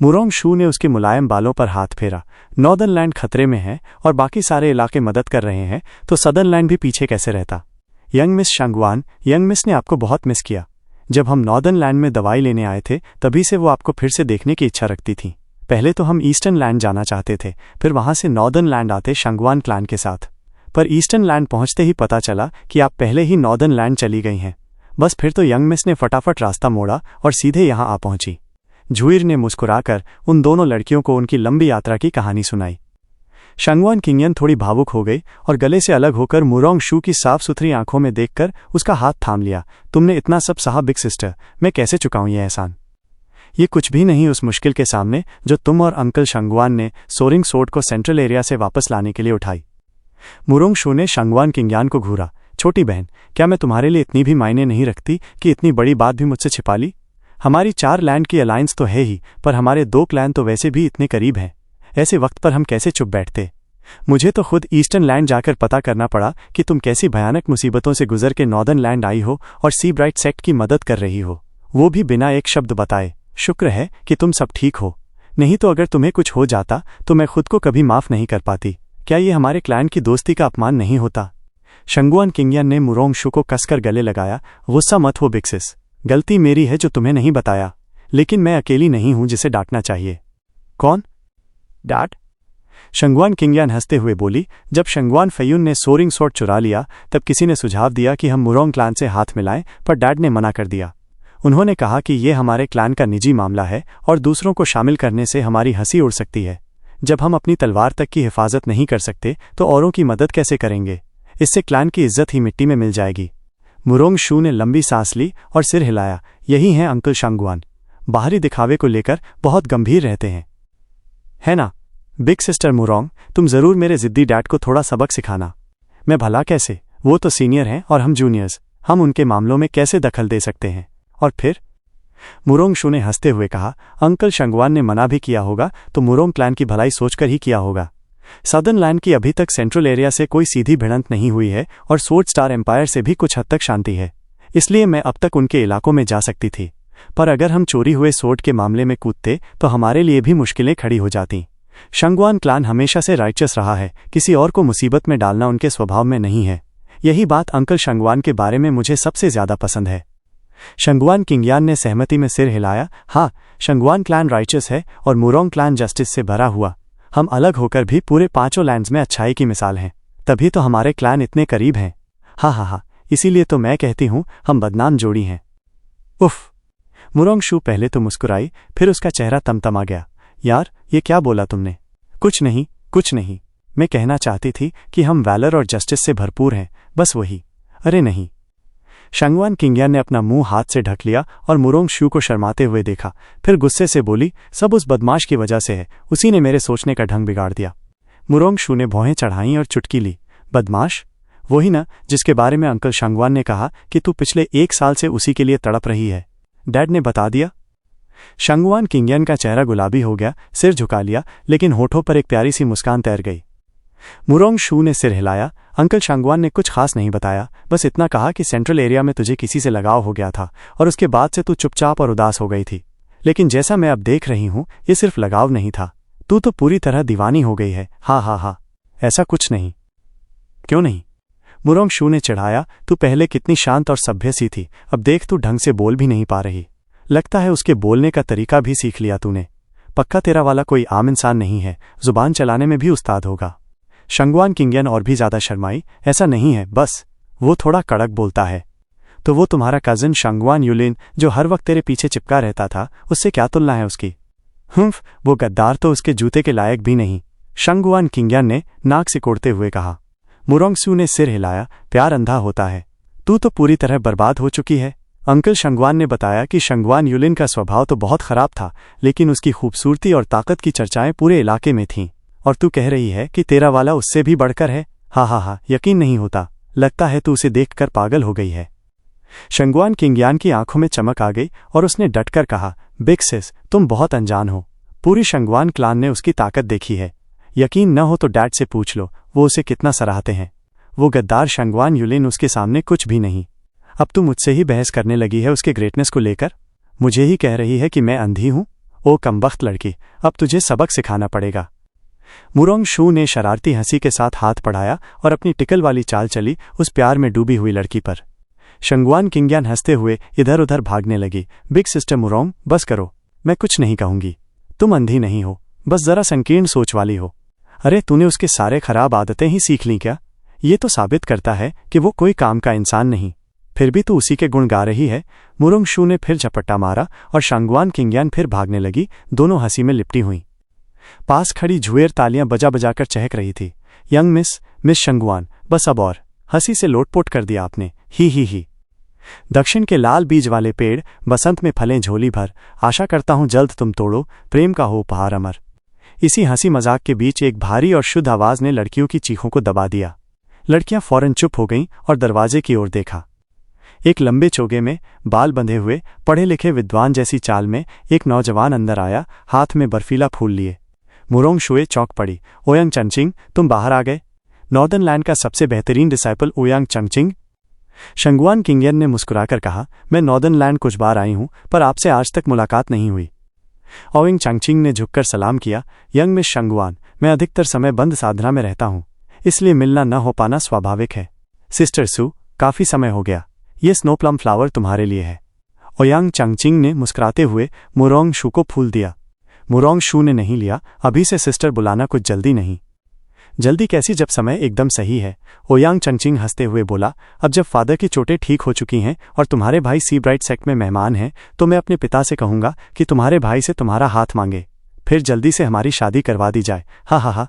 मुरोंग शू ने उसके मुलायम बालों पर हाथ फेरा। नॉर्दर्नलैंड खतरे में है और बाकी सारे इलाके मदद कर रहे हैं, तो सदरलैंड भी पीछे कैसे रहता? यंग मिस शंगवान, यंग मिस ने आपको बहुत मिस किया। जब हम नॉर्दर्नलैंड में दवाई लेने आए थे तभी से वो आपको फिर से देखने की इच्छा रखती थी। पहले तो हम ईस्टर्न लैंड जाना चाहते थे, फिर वहां से नॉर्दर्न लैंड आते शंगवान क्लैन के साथ। पर ईस्टर्न लैंड पहुंचते ही पता चला कि आप पहले ही नॉर्दर्न लैंड चली गई हैं। बस फिर तो यंग मिस ने फटाफट रास्ता मोड़ा और सीधे यहां आ पहुंची। झुइर ने मुस्कुराकर उन दोनों लड़कियों को उनकी लंबी यात्रा की कहानी सुनाई। शंगवान किंगयान थोड़ी भावुक हो गई और गले से अलग होकर मुरोंग शू की साफ सुथरी आंखों में देखकर उसका हाथ थाम लिया। तुमने इतना सब सहा बिग सिस्टर, मैं कैसे चुकाऊं ये एहसान? ये कुछ भी नहीं उस मुश्किल के सामने जो तुम और अंकल शंगवान ने सोरिंग सोर्ड को सेंट्रल एरिया से वापस लाने के लिए उठाई। मुरोंग शू ने शंगवान किंगयान को घूरा। छोटी बहन, क्या मैं तुम्हारे लिए इतनी भी मायने नहीं रखती कि इतनी बड़ी बात भी मुझसे छिपा ली? हमारी 4 लैंड की अलायंस तो है ही, पर हमारे 2 क्लैन तो वैसे भी इतने करीब हैं। ऐसे वक्त पर हम कैसे चुप बैठते? मुझे तो खुद ईस्टर्न लैंड जाकर पता करना पड़ा कि तुम कैसी भयानक मुसीबतों से गुजर के नॉर्दर्न लैंड आई हो और सी ब्राइट सेक्ट की मदद कर रही हो, वो भी बिना एक शब्द बताए। शुक्र है कि तुम सब ठीक हो, नहीं तो अगर तुम्हें कुछ हो जाता तो मैं खुद को कभी माफ नहीं कर पाती। क्या ये हमारे क्लैन की दोस्ती का अपमान नहीं होता? शंगवान किंगयान ने मुरोंग शू को कसकर गले लगाया। गुस्सा मत हो बिग सिस, गलती मेरी है जो तुम्हें नहीं बताया, लेकिन मैं अकेली नहीं हूं जिसे डांटना चाहिए। कौन? डांट? शंगवान किंगयान हंसते हुए बोली। जब शंगवान फयून ने सोरिंग सोर्ड चुरा लिया तब किसी ने सुझाव दिया कि हम मुरोंग क्लैन से हाथ मिलाएं, पर डैड ने मना कर दिया। उन्होंने कहा कि ये हमारे क्लैन का निजी मामला है और दूसरों को शामिल करने से हमारी हंसी उड़ सकती है। जब हम अपनी तलवार तक की हिफाजत नहीं कर सकते तो औरों की मदद कैसे करेंगे? इससे क्लैन की इज्जत ही मिट्टी में मिल जाएगी। मुरोंग शू ने लंबी सांस ली और सिर हिलाया। यही हैं अंकल शंगवान, बाहरी दिखावे को लेकर बहुत गंभीर रहते हैं, है ना? बिग सिस्टर मुरोंग, तुम जरूर मेरे जिद्दी डैड को थोड़ा सबक सिखाना। मैं भला कैसे? वो तो सीनियर हैं और हम जूनियर्स, हम उनके मामलों में कैसे दखल दे सकते हैं? और फिर? मुरोंग शू ने हंसते हुए कहा। अंकल शंगवान ने मना भी किया होगा तो मुरोंग क्लैन की भलाई सोचकर ही किया होगा। सदर्न लैंड की अभी तक सेंट्रल एरिया से कोई सीधी भिड़ंत नहीं हुई है और सोर्ड स्टार एम्पायर से भी कुछ हद तक शांति है, इसलिए मैं अब तक उनके इलाकों में जा सकती थी। पर अगर हम चोरी हुए सोर्ड के मामले में कूदते तो हमारे लिए भी मुश्किलें खड़ी हो जाती। शंगवान क्लैन हमेशा से राइचस रहा है, किसी और को मुसीबत में डालना उनके स्वभाव में नहीं है। यही बात अंकल शंगवान के बारे में मुझे सबसे ज्यादा पसंद है। शंगवान किंगयान ने सहमति में सिर हिलाया। हाँ, शंगवान क्लैन राइचस है और मुरोंग क्लैन जस्टिस से भरा हुआ। हम अलग होकर भी पूरे 5 लैंड्स में अच्छाई की मिसाल हैं, तभी तो हमारे क्लैन इतने करीब हैं। हाँ हाँ हाँ, इसीलिए तो मैं कहती हूँ हम बदनाम जोड़ी हैं। उफ! मुरोंग शू पहले तो मुस्कुराई, फिर उसका चेहरा तमतमा गया। यार, ये क्या बोला तुमने? कुछ नहीं, कुछ नहीं। मैं कहना चाहती थी कि हम वैलर और जस्टिस से भरपूर हैं, बस वही। अरे नहीं। शंगवान किंगयान ने अपना मुंह हाथ से ढक लिया और मुरोंग शू को शर्माते हुए देखा, फिर गुस्से से बोली, सब उस बदमाश की वजह से है, उसी ने मेरे सोचने का ढंग बिगाड़ दिया। मुरोंग शू ने भौहें चढ़ाईं और चुटकी ली। बदमाश? वही ना जिसके बारे में अंकल शंगवान ने कहा कि तू पिछले 1 साल से उसी के लिए तड़प रही है। डैड ने बता दिया? शंगवान किंगयान का चेहरा गुलाबी हो गया, सिर झुका लिया, लेकिन होठों पर एक प्यारी सी मुस्कान तैर गई। मुरोंग शू ने सिर हिलाया। अंकल शंगवान ने कुछ खास नहीं बताया, बस इतना कहा कि सेंट्रल एरिया में तुझे किसी से लगाव हो गया था और उसके बाद से तू चुपचाप और उदास हो गई थी। लेकिन जैसा मैं अब देख रही हूं, ये सिर्फ लगाव नहीं था, तू तो पूरी तरह दीवानी हो गई है। हाँ हाँ हाँ, ऐसा कुछ नहीं। क्यों नहीं? मुरोंग शू ने चिढ़ाया, तू पहले कितनी शांत और सभ्य सी थी, अब देख तू ढंग से बोल भी नहीं पा रही। लगता है उसके बोलने का तरीका भी सीख लिया तूने। पक्का तेरा वाला कोई आम इंसान नहीं है, जुबान चलाने में भी उस्ताद होगा। शंगवान किंगयन और भी ज्यादा शर्माई, ऐसा नहीं है, बस वो थोड़ा कड़क बोलता है। तो वो तुम्हारा कजिन शंगवान युलिन जो हर वक्त तेरे पीछे चिपका रहता था, उससे क्या तुलना है उसकी? वो गद्दार तो उसके जूते के लायक भी नहीं, शंगवान किंगयन ने नाक सिकोड़ते हुए कहा। मुरोंग शू ने सिर हिलाया, प्यार अंधा होता है, तू तो पूरी तरह बर्बाद हो चुकी है। अंकल शंगवान ने बताया कि शंगवान युलिन का स्वभाव तो बहुत खराब था, लेकिन उसकी खूबसूरती और ताकत की चर्चाएं पूरे इलाके में थीं। और तू कह रही है कि तेरा वाला उससे भी बढ़कर है? हा, यकीन नहीं होता, लगता है तू उसे देखकर पागल हो गई है। शंगवान किंगयान की आंखों में चमक आ गई और उसने डटकर कहा, बिग सिस, तुम बहुत अनजान हो। पूरी शंगवान क्लान ने उसकी ताकत देखी है। यकीन न हो तो डैड से पूछ लो, वो उसे कितना सराहते हैं। वो गद्दार शंगवान युलिन उसके सामने कुछ भी नहीं। अब तू मुझसे ही बहस करने लगी है उसके ग्रेटनेस को लेकर? मुझे ही कह रही है कि मैं अंधी हूं? ओ कमबख्त लड़की, अब तुझे सबक सिखाना पड़ेगा। मुरोंग शू ने शरारती हंसी के साथ हाथ बढ़ाया और अपनी टिकल वाली चाल चली उस प्यार में डूबी हुई लड़की पर। शंगवान किंगयान हंसते हुए इधर उधर भागने लगी। बिग सिस्टर मुरोंग, बस करो, मैं कुछ नहीं कहूंगी। तुम अंधी नहीं हो, बस जरा संकीर्ण सोच वाली हो। अरे तूने उसके सारे खराब आदतें ही सीख ली क्या? ये तो साबित करता है कि वो कोई काम का इंसान नहीं, फिर भी तू उसी के गुण गा रही है। मुरोंग शू ने फिर झपट्टा मारा और शंगवान किंगयान फिर भागने लगी। दोनों हंसी में लिपटी हुई। पास खड़ी झुएर तालियां बजा बजाकर चहक रही थी। यंग मिस शंगवान, बस अब और हंसी से लोटपोट कर दिया आपने, ही। दक्षिण के लाल बीज वाले पेड़ बसंत में फलें झोली भर, आशा करता हूं जल्द तुम तोड़ो, प्रेम का हो उपहार अमर। इसी हंसी मजाक के बीच एक भारी और शुद्ध आवाज ने लड़कियों की चीखों को दबा दिया। लड़कियां फौरन चुप हो गईं और दरवाजे की ओर देखा। एक लंबे चोगे में बाल बंधे हुए पढ़े लिखे विद्वान जैसी चाल में एक नौजवान अंदर आया, हाथ में बर्फीला फूल लिए। मुरोंग शुए चौंक पड़ी। ओयांग चंगचिंग, तुम बाहर आ गए? नॉर्दर्न लैंड का सबसे बेहतरीन डिसाइपल ओयांग चंगचिंग। शंगवान किंगयन ने मुस्कुराकर कहा, मैं नॉर्दर्न लैंड कुछ बार आई हूं, पर आपसे आज तक मुलाकात नहीं हुई। ओयांग चंगचिंग ने झुककर सलाम किया। यंग मिस शंगवान, मैं अधिकतर समय बंद साधना में रहता हूं, इसलिए मिलना न हो पाना स्वाभाविक है। सिस्टर सू, काफी समय हो गया, ये स्नो प्लम फ्लावर तुम्हारे लिए है। ओयांग चंगचिंग ने मुस्कुराते हुए मुरोंग शू को फूल दिया। मुरोंग शू ने नहीं लिया, अभी से सिस्टर बुलाना कुछ जल्दी नहीं। जल्दी कैसी जब समय एकदम सही है, ओयांग चंगचिंग हंसते हुए बोला। अब जब फादर की चोटें ठीक हो चुकी हैं और तुम्हारे भाई सी ब्राइट सेक्ट में मेहमान हैं, तो मैं अपने पिता से कहूंगा कि तुम्हारे भाई से तुम्हारा हाथ मांगे, फिर जल्दी से हमारी शादी करवा दी जाए। हा।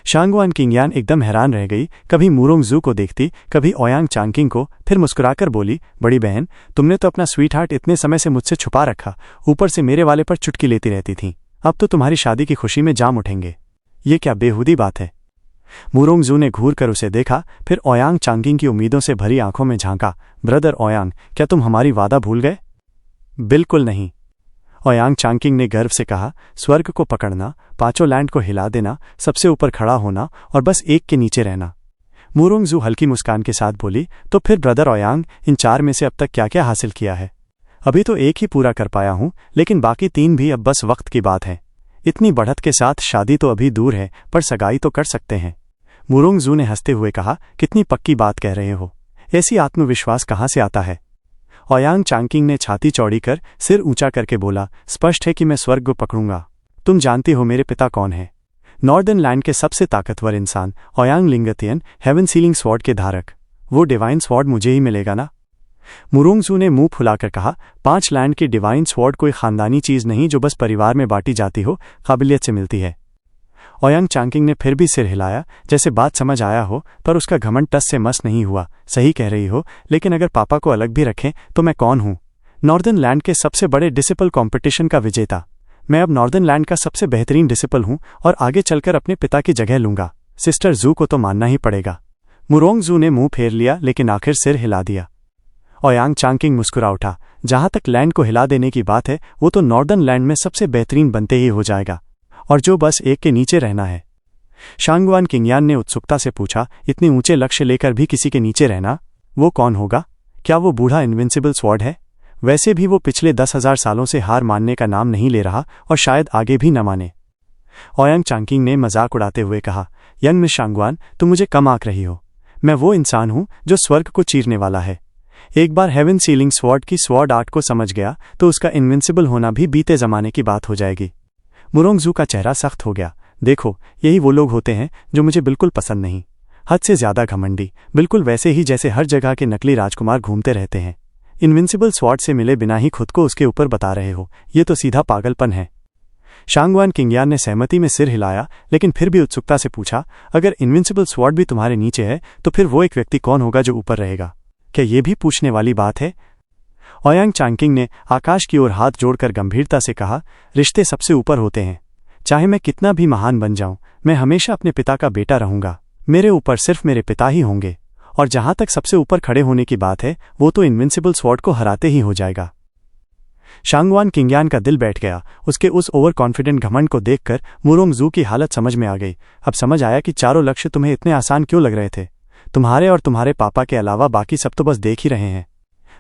शांगवान किंगयान एकदम हैरान रह गई, कभी मुरोंग जू को देखती, कभी ओयांग चांगकिंग को, फिर मुस्कुराकर बोली, बड़ी बहन, तुमने तो अपना स्वीट हार्ट इतने समय से मुझसे छुपा रखा, ऊपर से मेरे वाले पर चुटकी लेती रहती थी। अब तो तुम्हारी शादी की खुशी में जाम उठेंगे। ये क्या बेहूदी बात है? मुरोंग जू ने घूर कर उसे देखा, फिर ओयांग चांगकिंग की उम्मीदों से भरी आंखों में झांका। ब्रदर ओयांग, क्या तुम हमारी वादा भूल गए? बिल्कुल नहीं, ओयांग चांगकिंग ने गर्व से कहा। स्वर्ग को पकड़ना, पांचों लैंड को हिला देना, सबसे ऊपर खड़ा होना और बस एक के नीचे रहना। मुरोंग जू हल्की मुस्कान के साथ बोली, तो फिर ब्रदर ओयांग, इन 4 में से अब तक क्या क्या हासिल किया है? अभी तो एक ही पूरा कर पाया हूं, लेकिन बाकी 3 भी अब बस वक्त की बात है। इतनी बढ़त के साथ शादी तो अभी दूर है, पर सगाई तो कर सकते हैं। मुरोंग जू ने हंसते हुए कहा, कितनी पक्की बात कह रहे हो, ऐसी आत्मविश्वास कहाँ से आता है? ओयांग चांगकिंग ने छाती चौड़ी कर सिर ऊंचा करके बोला, स्पष्ट है कि मैं स्वर्ग को पकड़ूंगा। तुम जानती हो मेरे पिता कौन है? नॉर्दर्न लैंड के सबसे ताकतवर इंसान, ओयांग लिंगतियन, हेवन सीलिंग स्वॉर्ड के धारक। वो डिवाइन स्वॉर्ड मुझे ही मिलेगा ना? मुरोंग जू ने मुंह फुलाकर कहा, 5 लैंड की डिवाइन स्वॉर्ड कोई खानदानी चीज नहीं जो बस परिवार में बांटी जाती हो, काबिलियत से मिलती है। ओयांग चांगकिंग ने फिर भी सिर हिलाया, जैसे बात समझ आया हो, पर उसका घमंड टस से मस नहीं हुआ। सही कह रही हो, लेकिन अगर पापा को अलग भी रखें तो मैं कौन हूं? नॉर्दर्न लैंड के सबसे बड़े डिसिपल कंपटीशन का विजेता। मैं अब नॉर्दर्न लैंड का सबसे बेहतरीन डिसिपल हूं और आगे चलकर अपने पिता की जगह लूंगा। सिस्टर जू को तो मानना ही पड़ेगा। मुरोंग जू ने मुंह फेर लिया, लेकिन आखिर सिर हिला दिया। ओयांग चांगकिंग मुस्कुरा उठा, जहां तक लैंड को हिला देने की बात है, वो तो नॉर्दर्न लैंड में सबसे बेहतरीन बनते ही हो जाएगा, और जो बस एक के नीचे रहना है। शांगवान किंगयान ने उत्सुकता से पूछा, इतने ऊंचे लक्ष्य लेकर भी किसी के नीचे रहना? वो कौन होगा? क्या वो बूढ़ा इनविंसिबल स्वॉर्ड है? वैसे भी वो पिछले 10,000 सालों से हार मानने का नाम नहीं ले रहा और शायद आगे भी न माने। ओयांग चांगकिंग ने मजाक उड़ाते हुए कहा, यंग मिस शांगवान, तुम मुझे कम आंक रही हो। मैं वो इंसान हूं जो स्वर्ग को चीरने वाला है। एक बार हेवन सीलिंग स्वॉर्ड की स्वॉर्ड आर्ट को समझ गया तो उसका इनविंसिबल होना भी बीते जमाने की बात हो जाएगी। मुरोंगजू का चेहरा सख्त हो गया। देखो, यही वो लोग होते हैं जो मुझे बिल्कुल पसंद नहीं। हद से ज्यादा घमंडी, बिल्कुल वैसे ही जैसे हर जगह के नकली राजकुमार घूमते रहते हैं। इनविंसिबल स्वॉर्ड से मिले बिना ही खुद को उसके ऊपर बता रहे हो, ये तो सीधा पागलपन है। शांगवान किंगयान ने सहमति में सिर हिलाया, लेकिन फिर भी उत्सुकता से पूछा, अगर इनविंसिबल स्वॉर्ड भी तुम्हारे नीचे है तो फिर वो एक व्यक्ति कौन होगा जो ऊपर रहेगा? क्या ये भी पूछने वाली बात है? ओयांग चांकिंग ने आकाश की ओर हाथ जोड़कर गंभीरता से कहा, रिश्ते सबसे ऊपर होते हैं। चाहे मैं कितना भी महान बन जाऊं, मैं हमेशा अपने पिता का बेटा रहूंगा। मेरे ऊपर सिर्फ मेरे पिता ही होंगे। और जहां तक सबसे ऊपर खड़े होने की बात है, वो तो इनविंसिबल स्वॉर्ड को हराते ही हो जाएगा। शांगवान किंगयान का दिल बैठ गया। उसके उस ओवर कॉन्फिडेंट घमंड को देखकर मुरोंगजू की हालत समझ में आ गई। अब समझ आया कि चारों लक्ष्य तुम्हें इतने आसान क्यों लग रहे थे। तुम्हारे और तुम्हारे पापा के अलावा बाकी सब तो बस देख ही रहे हैं।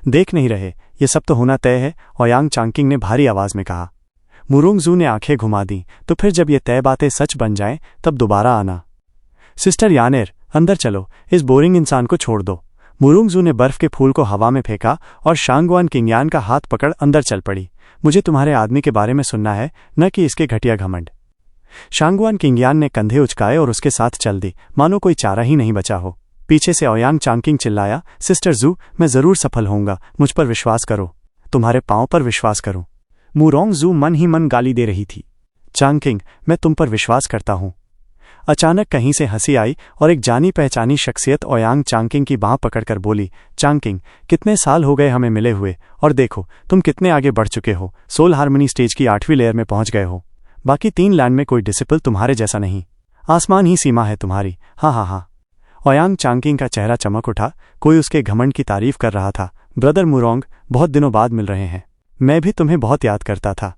देख नहीं रहे, ये सब तो होना तय है, ओयांग चांकिंग ने भारी आवाज में कहा। मुरोंगजू ने आंखें घुमा दी। तो फिर जब ये तय बातें सच बन जाएं, तब दोबारा आना। सिस्टर यानेर, अंदर चलो, इस बोरिंग इंसान को छोड़ दो। मुरोंगजू ने बर्फ के फूल को हवा में फेंका और शांगवान किंगयान का हाथ पकड़ अंदर चल पड़ी। मुझे तुम्हारे आदमी के बारे में सुनना है, न कि इसके घटिया घमंड। शांगवान किंगयान ने कंधे उचकाए और उसके साथ चल दी, मानो कोई चारा ही नहीं बचा हो। पीछे से ओयांग चांकिंग चिल्लाया, सिस्टर जू, मैं जरूर सफल होऊंगा, मुझ पर विश्वास करो। तुम्हारे पांव पर विश्वास करो। मुरोंगजू मन ही मन गाली दे रही थी। चांकिंग, मैं तुम पर विश्वास करता हूं। अचानक कहीं से हंसी आई और एक जानी पहचानी शख्सियत ओयांग चांकिंग की बांह पकड़कर बोली, चांकिंग, कितने साल हो गए हमें मिले हुए, और देखो तुम कितने आगे बढ़ चुके हो। सोल हार्मनी स्टेज की 8वीं लेयर में पहुंच गए हो। बाकी 3 लैंड में कोई डिसिपल तुम्हारे जैसा नहीं। आसमान ही सीमा है तुम्हारी। हाँ हाँ हाँ। ओयांग चांकिंग का चेहरा चमक उठा। कोई उसके घमंड की तारीफ कर रहा था। ब्रदर मुरोंग, बहुत दिनों बाद मिल रहे हैं। मैं भी तुम्हें बहुत याद करता था।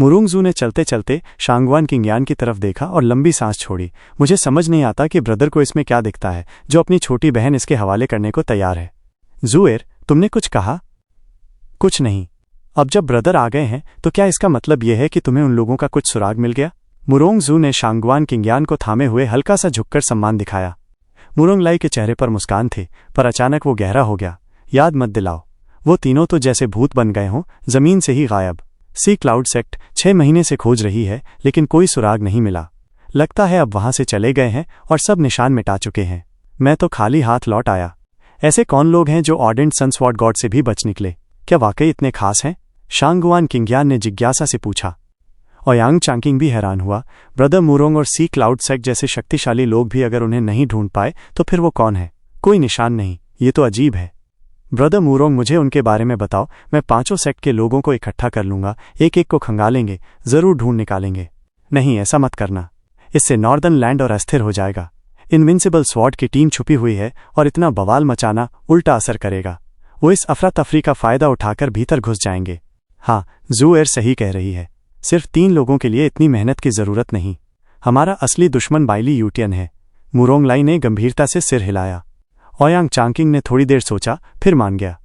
मुरोंगजू ने चलते चलते शांगवान किंगयान की तरफ देखा और लंबी सांस छोड़ी। मुझे समझ नहीं आता कि ब्रदर को इसमें क्या दिखता है जो अपनी छोटी बहन इसके हवाले करने को तैयार है। जूएर, तुमने कुछ कहा? कुछ नहीं। अब जब ब्रदर आ गए हैं तो क्या इसका मतलब यह है कि तुम्हें उन लोगों का कुछ सुराग मिल गया? मुरोंगजू ने शांगवान किंगयान को थामे हुए हल्का सा झुककर सम्मान दिखाया। मुरोंगलाई के चेहरे पर मुस्कान थी, पर अचानक वो गहरा हो गया। याद मत दिलाओ, वो तीनों तो जैसे भूत बन गए हों, जमीन से ही गायब। सी क्लाउड सेक्ट 6 महीने से खोज रही है, लेकिन कोई सुराग नहीं मिला। लगता है अब वहां से चले गए हैं और सब निशान मिटा चुके हैं। मैं तो खाली हाथ लौट आया। ऐसे कौन लोग हैं जो ऑर्डेंट सनस्वॉर्ड गॉड से भी बच निकले? क्या वाकई इतने खास हैं? शांगवान किंगयान ने जिज्ञासा से पूछा। ओयांग चांकिंग भी हैरान हुआ। ब्रदर मुरोंग और सी क्लाउड सेक्ट जैसे शक्तिशाली लोग भी अगर उन्हें नहीं ढूंढ पाए तो फिर वो कौन है? कोई निशान नहीं। ये तो अजीब है। ब्रदर मुरोंग, मुझे उनके बारे में बताओ। मैं 5 सेक्ट के लोगों को इकट्ठा कर लूंगा, एक एक को खंगालेंगे, जरूर ढूंढ निकालेंगे। नहीं, ऐसा मत करना। इससे नॉर्दर्न लैंड और अस्थिर हो जाएगा। इनविंसिबल स्वॉर्ड की टीम छुपी हुई है और इतना बवाल मचाना उल्टा असर करेगा। वो इस अफरा तफरी का फायदा उठाकर भीतर घुस जाएंगे। हाँ, जूएर सही कह रही है। सिर्फ 3 लोगों के लिए इतनी मेहनत की जरूरत नहीं। हमारा असली दुश्मन बाइली यूटियन है। मुरोंगलाई ने गंभीरता से सिर हिलाया। ओयांग चांकिंग ने थोड़ी देर सोचा, फिर मान गया।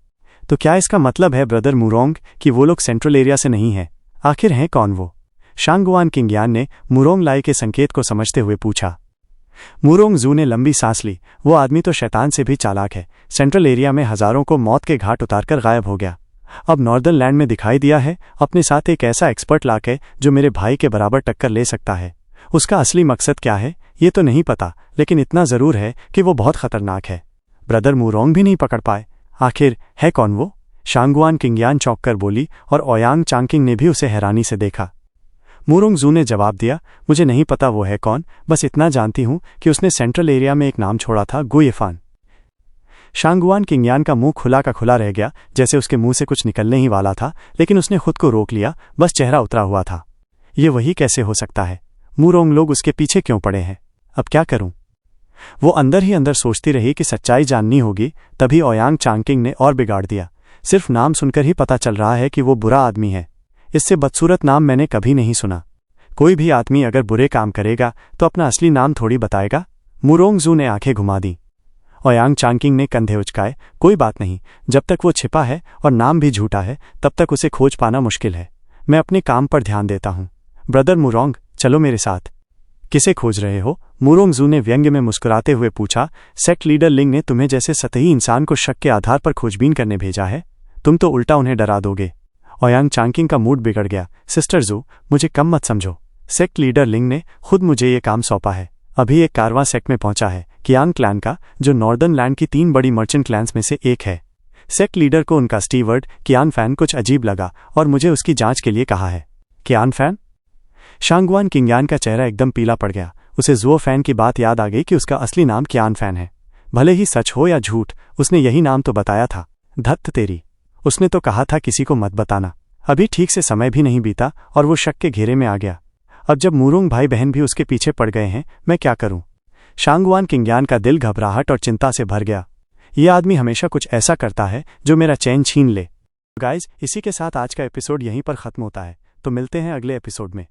तो क्या इसका मतलब है ब्रदर मुरोंग कि वो लोग सेंट्रल एरिया से नहीं हैं? आखिर हैं कौन वो? शांगवान किंगयान ने मुरोंगलाई के संकेत को समझते हुए पूछा। मुरोंगजू ने लंबी सांस ली। वो आदमी तो शैतान से भी चालाक है। सेंट्रल एरिया में हजारों को मौत के घाट उतारकर गायब हो गया। अब नॉर्दर्न लैंड में दिखाई दिया है, अपने साथ एक ऐसा एक्सपर्ट लाके जो मेरे भाई के बराबर टक्कर ले सकता है। उसका असली मकसद क्या है ये तो नहीं पता, लेकिन इतना जरूर है कि वो बहुत खतरनाक है। ब्रदर मुरोंग भी नहीं पकड़ पाए। आखिर है कौन वो? शांगवान किंगयान चौंक कर बोली और ओयांग चांकिंग ने भी उसे हैरानी से देखा। मुरोंगजू ने जवाब दिया, मुझे नहीं पता वो है कौन, बस इतना जानती हूं कि उसने सेंट्रल एरिया में एक नाम छोड़ा था, गुयेफान। शांगवान किंगयान का मुंह खुला का खुला रह गया, जैसे उसके मुंह से कुछ निकलने ही वाला था, लेकिन उसने खुद को रोक लिया, बस चेहरा उतरा हुआ था। ये वही कैसे हो सकता है? मुरोंग लोग उसके पीछे क्यों पड़े हैं? अब क्या करूं? वो अंदर ही अंदर सोचती रही कि सच्चाई जाननी होगी। तभी ओयांग चांकिंग ने और बिगाड़ दिया। सिर्फ नाम सुनकर ही पता चल रहा है कि वो बुरा आदमी है। इससे बदसूरत नाम मैंने कभी नहीं सुना। कोई भी आदमी अगर बुरे काम करेगा तो अपना असली नाम थोड़ी बताएगा। मुरोंगजू ने आंखें घुमा दी। ओयांग चांकिंग ने कंधे उचकाए। कोई बात नहीं, जब तक वो छिपा है और नाम भी झूठा है तब तक उसे खोज पाना मुश्किल है। मैं अपने काम पर ध्यान देता हूं। ब्रदर मुरोंग, चलो मेरे साथ। किसे खोज रहे हो? मुरोंगजू ने व्यंग्य में मुस्कुराते हुए पूछा। सेक्ट लीडर लिंग ने तुम्हें जैसे सतही इंसान को शक के आधार पर खोजबीन करने भेजा है। तुम तो उल्टा उन्हें डरा दोगे। ओयांग चांकिंग का मूड बिगड़ गया। सिस्टर जू, मुझे कम मत समझो। सेक्ट लीडर लिंग ने खुद मुझे ये काम सौंपा है। अभी एक कारवां सेक्ट में पहुंचा है, कियांग क्लैन का, जो नॉर्दर्न लैंड की 3 बड़ी मर्चेंट क्लैंस में से एक है। सेक्ट लीडर को उनका स्टीवर्ड कियान फैन कुछ अजीब लगा और मुझे उसकी जांच के लिए कहा है। कियान फैन? शांगवान किंगयान का चेहरा एकदम पीला पड़ गया। उसे जुओ फैन की बात याद आ गई कि उसका असली नाम कियान फैन है। भले ही सच हो या झूठ, उसने यही नाम तो बताया था। धत्त तेरी, उसने तो कहा था किसी को मत बताना। अभी ठीक से समय भी नहीं बीता और वो शक के घेरे में आ गया। अब जब मुरोंग भाई बहन भी उसके पीछे पड़ गए हैं, मैं क्या करूं? शांगवान किंगयान का दिल घबराहट और चिंता से भर गया। ये आदमी हमेशा कुछ ऐसा करता है जो मेरा चैन छीन ले। गाइज, इसी के साथ आज का एपिसोड यहीं पर खत्म होता है। तो मिलते हैं अगले एपिसोड में।